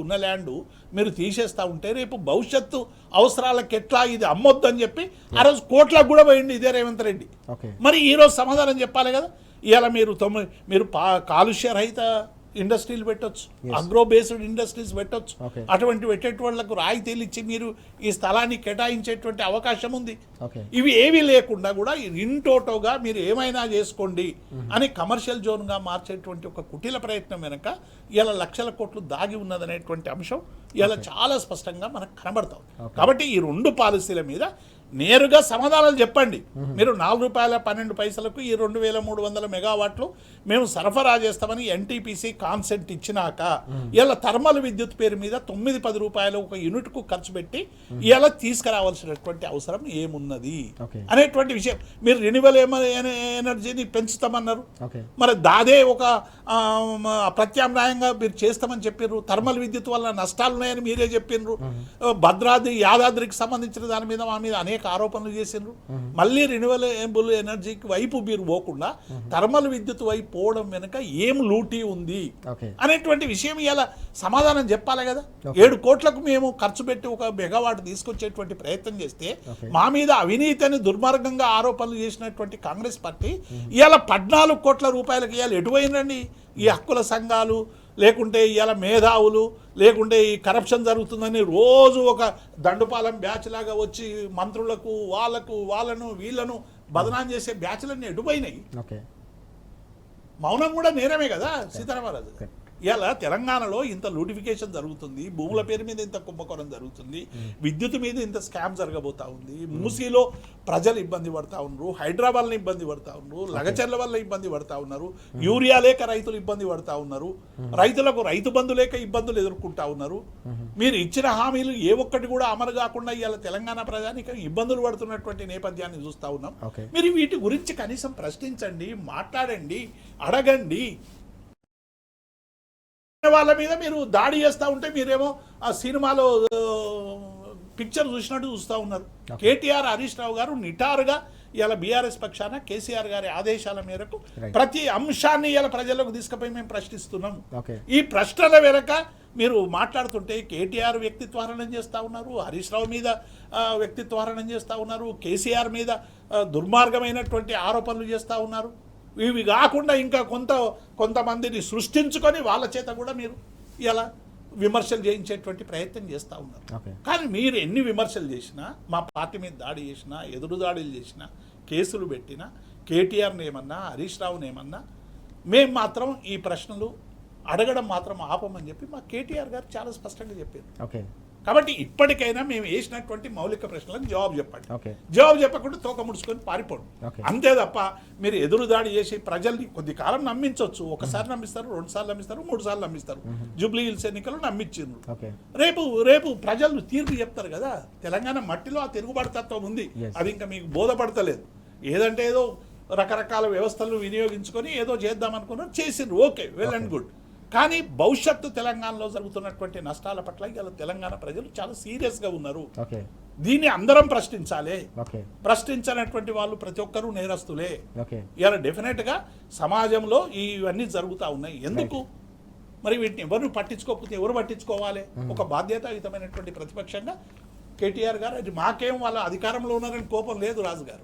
ఉన్న ల్యాండ్ మీరు తీసేస్తా ఉంటే రేపు భవిష్యత్తు అవసరాలకు ఎట్లా ఇది అమ్మొద్దని చెప్పి ఆ రోజు కోట్లకు కూడా పోయింది ఇదే రేవంత్ రెడ్డి. మరి ఈరోజు సమాధానం చెప్పాలి కదా. ఇవాళ మీరు కాలుష్య రహిత ఇండస్ట్రీలు పెట్టొచ్చు, అగ్రో బేస్డ్ ఇండస్ట్రీస్ పెట్టొచ్చు. అటువంటి పెట్టేట వాళ్ళకు రాయితీలు ఇచ్చి మీరు ఈ స్థలాన్ని కేటాయించేటువంటి అవకాశం ఉంది. ఇవి ఏవి లేకుండా కూడా ఇంటోటోగా మీరు ఏమైనా చేసుకోండి అని కమర్షియల్ జోన్గా మార్చేటువంటి ఒక కుటిల ప్రయత్నం వెనక ఇలా లక్షల కోట్లు దాగి ఉన్నదనేటువంటి అంశం ఇలా చాలా స్పష్టంగా మనకు కనబడతాం. కాబట్టి ఈ 2 పాలసీల మీద నేరుగా సమాధానాలు చెప్పండి. మీరు ₹4.12 ఈ 2300 మెగావాట్లు మేము సరఫరా చేస్తామని ఎన్టీపీసీ కాన్సెంట్ ఇచ్చినాక ఇలా థర్మల్ విద్యుత్ పేరు మీద ₹9-10 ఒక యూనిట్కు ఖర్చు పెట్టి ఇలా తీసుకురావాల్సినటువంటి అవసరం ఏమున్నది అనేటువంటి విషయం. మీరు రెన్యూవల్ ఎనర్జీని పెంచుతామన్నారు, మరి దాదే ఒక ప్రత్యామ్నాయంగా మీరు చేస్తామని చెప్పారు. థర్మల్ విద్యుత్ వల్ల నష్టాలు ఉన్నాయని మీరే చెప్పినారు. భద్రాద్రి యాదాద్రికి సంబంధించిన దాని మీద మా మీద అనేక ఆరోపణలు చేసిండ్రు. మళ్ళీ రెన్యూవబుల్ ఎనర్జీకి వైపు మీరు పోకుండా థర్మల్ విద్యుత్ వైపు పోవడం వెనుక ఏం లూటీ ఉంది అనేటువంటి విషయం ఇలా సమాధానం చెప్పాలి కదా. 7 కోట్లకు మేము ఖర్చు పెట్టి ఒక మెగావాట్ తీసుకొచ్చేటువంటి ప్రయత్నం చేస్తే మా మీద అవినీతిని దుర్మార్గంగా ఆరోపణలు చేసినటువంటి కాంగ్రెస్ పార్టీ ఇవాళ 14 కోట్ల రూపాయలకి ఇవాళ ఎటుపోయిందండి. ఈ హక్కుల సంఘాలు, లేకుంటే ఇవాళ మేధావులు, లేకుంటే ఈ కరప్షన్ జరుగుతుందని రోజు ఒక దండుపాలెం బ్యాచ్ లాగా వచ్చి మంత్రులకు వాళ్ళను వీళ్ళను బదనాం చేసే బ్యాచ్లన్నీ ఎటుపోయినాయి. మౌనం కూడా నేరమే కదా సీతారామరాజు. ఇలా తెలంగాణలో ఇంత లూటిఫికేషన్ జరుగుతుంది, భూముల పేరు మీద ఇంత కుంభకోణం జరుగుతుంది, విద్యుత్ మీద ఇంత స్కామ్ జరగబోతా ఉంది, మూసీలో ప్రజలు ఇబ్బంది పడతా ఉన్నారు, హైదరాబాద్లో ఇబ్బంది పడతా ఉన్నారు, లగచర్ల వల్ల ఇబ్బంది పడతా ఉన్నారు, యూరియా లేక రైతులు ఇబ్బంది పడతా ఉన్నారు, రైతులకు రైతు బంధు లేక ఇబ్బందులు ఎదుర్కొంటా ఉన్నారు. మీరు ఇచ్చిన హామీలు ఏ ఒక్కటి కూడా అమలు కాకుండా ఇవాళ తెలంగాణ ప్రజానికి ఇబ్బందులు పడుతున్నటువంటి నేపథ్యాన్ని చూస్తా ఉన్నాం. మీరు వీటి గురించి కనీసం ప్రశ్నించండి, మాట్లాడండి, అడగండి. వాళ్ళ మీద మీరు దాడి చేస్తూ ఉంటే మీరేమో ఆ సినిమాలో పిక్చర్ చూసినట్టు చూస్తూ ఉన్నారు. కేటీఆర్, హరీష్ రావు గారు నిటారుగా ఇలా బీఆర్ఎస్ పక్షాన కేసీఆర్ గారి ఆదేశాల మేరకు ప్రతి అంశాన్ని ఇలా ప్రజలకు తీసుకుపోయి మేము ప్రశ్నిస్తున్నాం. ఈ ప్రశ్నల వెనక మీరు మాట్లాడుతుంటే కేటీఆర్ వ్యక్తిత్వహరణం చేస్తూ ఉన్నారు, హరీష్ రావు మీద వ్యక్తిత్వహరణం చేస్తూ ఉన్నారు, కేసీఆర్ మీద దుర్మార్గమైనటువంటి ఆరోపణలు చేస్తూ ఉన్నారు. ఇవి కాకుండా ఇంకా కొంతమందిని సృష్టించుకొని వాళ్ళ చేత కూడా మీరు ఇలా విమర్శలు చేయించేటువంటి ప్రయత్నం చేస్తూ ఉన్నారు. కానీ మీరు ఎన్ని విమర్శలు చేసినా, మా పార్టీ మీద దాడి చేసినా, ఎదురు దాడులు చేసినా, కేసులు పెట్టినా, కేటీఆర్ని ఏమన్నా, హరీష్ రావుని ఏమన్నా, మేము మాత్రం ఈ ప్రశ్నలు అడగడం మాత్రం ఆపమని చెప్పి మా కేటీఆర్ గారు చాలా స్పష్టంగా చెప్పారు. కాబట్టి ఇప్పటికైనా మేము వేసినటువంటి మౌలిక ప్రశ్నలకు జవాబు చెప్పండి. జవాబు చెప్పకుండా తోక ముడుచుకొని పారిపోండి. అంతే తప్ప మీరు ఎదురుదాడి చేసి ప్రజల్ని కొద్ది కాలం నమ్మించవచ్చు. ఒకసారి నమ్మిస్తారు, 2 సార్లు నమ్మిస్తారు, 3 సార్లు నమ్మిస్తారు. జూబ్లీ హిల్స్ ఎన్నికలు నమ్మించారు. రేపు ప్రజలు తీర్పు చెప్తారు కదా. తెలంగాణ మట్టిలో ఆ తిరుగుబాటు తత్వం ఉంది, అది ఇంకా మీకు బోధపడతలేదు. ఏదంటే ఏదో రకరకాల వ్యవస్థలను వినియోగించుకొని ఏదో చేద్దామనుకున్నారు, చేసిండ్రు, ఓకే, వెల్ అండ్ గుడ్. కానీ భవిష్యత్తు తెలంగాణలో జరుగుతున్నటువంటి నష్టాల పట్ల ఇలా తెలంగాణ ప్రజలు చాలా సీరియస్గా ఉన్నారు. దీన్ని అందరం ప్రశ్నించాలి. ప్రశ్నించినటువంటి వాళ్ళు ప్రతి ఒక్కరూ నేరస్తులే. ఇలా డెఫినెట్గా సమాజంలో ఇవన్నీ జరుగుతూ ఉన్నాయి. ఎందుకు మరి వీటిని ఎవరు పట్టించుకోకపోతే ఎవరు పట్టించుకోవాలి? ఒక బాధ్యతాయుతమైనటువంటి ప్రతిపక్షంగా కేటీఆర్ గారు, అది మాకేం వాళ్ళ అధికారంలో ఉన్నారని కోపం లేదు రాజు గారు.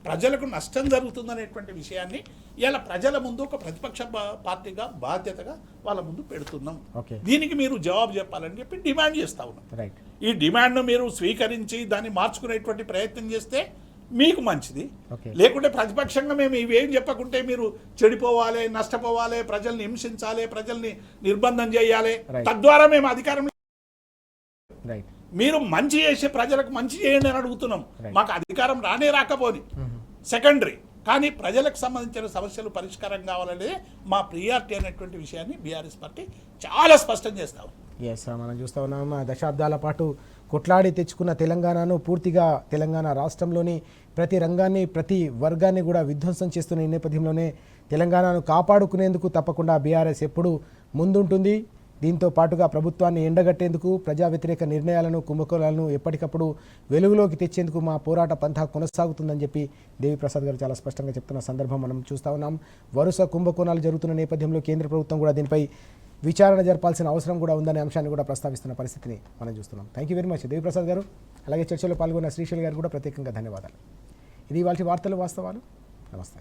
ప్రజలకు నష్టం జరుగుతుందనేటువంటి విషయాన్ని ఇలా ప్రజల ముందు ఒక ప్రతిపక్ష పార్టీగా బాధ్యతగా వాళ్ళ ముందు పెడుతున్నాం. దీనికి మీరు జవాబు చెప్పాలని చెప్పి డిమాండ్ చేస్తా ఉన్నాం. ఈ డిమాండ్ను మీరు స్వీకరించి దాన్ని మార్చుకునేటువంటి ప్రయత్నం చేస్తే మీకు మంచిది. లేకుంటే ప్రతిపక్షంగా మేము ఇవేం చెప్పకుంటే మీరు చెడిపోవాలి, నష్టపోవాలి, ప్రజల్ని హింసించాలి, ప్రజల్ని నిర్బంధం చేయాలి, తద్వారా మేము అధికారం మీరు మంచి చేసే ప్రజలకు మంచి చేయండి అని అడుగుతున్నాం. మాకు అధికారం రాకపోని సెకండరీ, కానీ ప్రజలకు సంబంధించిన సమస్యలు పరిష్కారం కావాలనేది మా ప్రియారిటీ అనేటువంటి విషయాన్ని బీఆర్ఎస్ పార్టీ చాలా స్పష్టం చేస్తాం. మనం చూస్తూ ఉన్నాం, దశాబ్దాల పాటు కొట్లాడి తెచ్చుకున్న తెలంగాణను పూర్తిగా తెలంగాణ రాష్ట్రంలోని ప్రతి రంగాన్ని, ప్రతి వర్గాన్ని కూడా విధ్వంసం చేస్తున్న ఈ నేపథ్యంలోనే తెలంగాణను కాపాడుకునేందుకు తప్పకుండా బీఆర్ఎస్ ఎప్పుడు ముందుంటుంది. దీంతో పాటుగా ప్రభుత్వాన్ని ఎండగట్టేందుకు, ప్రజా వ్యతిరేక నిర్ణయాలను, కుంభకోణాలను ఎప్పటికప్పుడు వెలుగులోకి తెచ్చేందుకు మా పోరాట పంథా కొనసాగుతుందని చెప్పి దేవిప్రసాద్ గారు చాలా స్పష్టంగా చెప్తున్న సందర్భం మనం చూస్తూ ఉన్నాం. వరుస కుంభకోణాలు జరుగుతున్న నేపథ్యంలో కేంద్ర ప్రభుత్వం కూడా దీనిపై విచారణ జరపాల్సిన అవసరం కూడా ఉందనే అంశాన్ని కూడా ప్రస్తావిస్తున్న పరిస్థితిని మనం చూస్తున్నాం. Thank you very much Devi Prasad గారు. అలాగే చర్చలో పాల్గొన్న శ్రీశైల్ గారు కూడా ప్రత్యేకంగా ధన్యవాదాలు. ఇది ఇవాళ వార్తలు వాస్తవాలు. నమస్తే.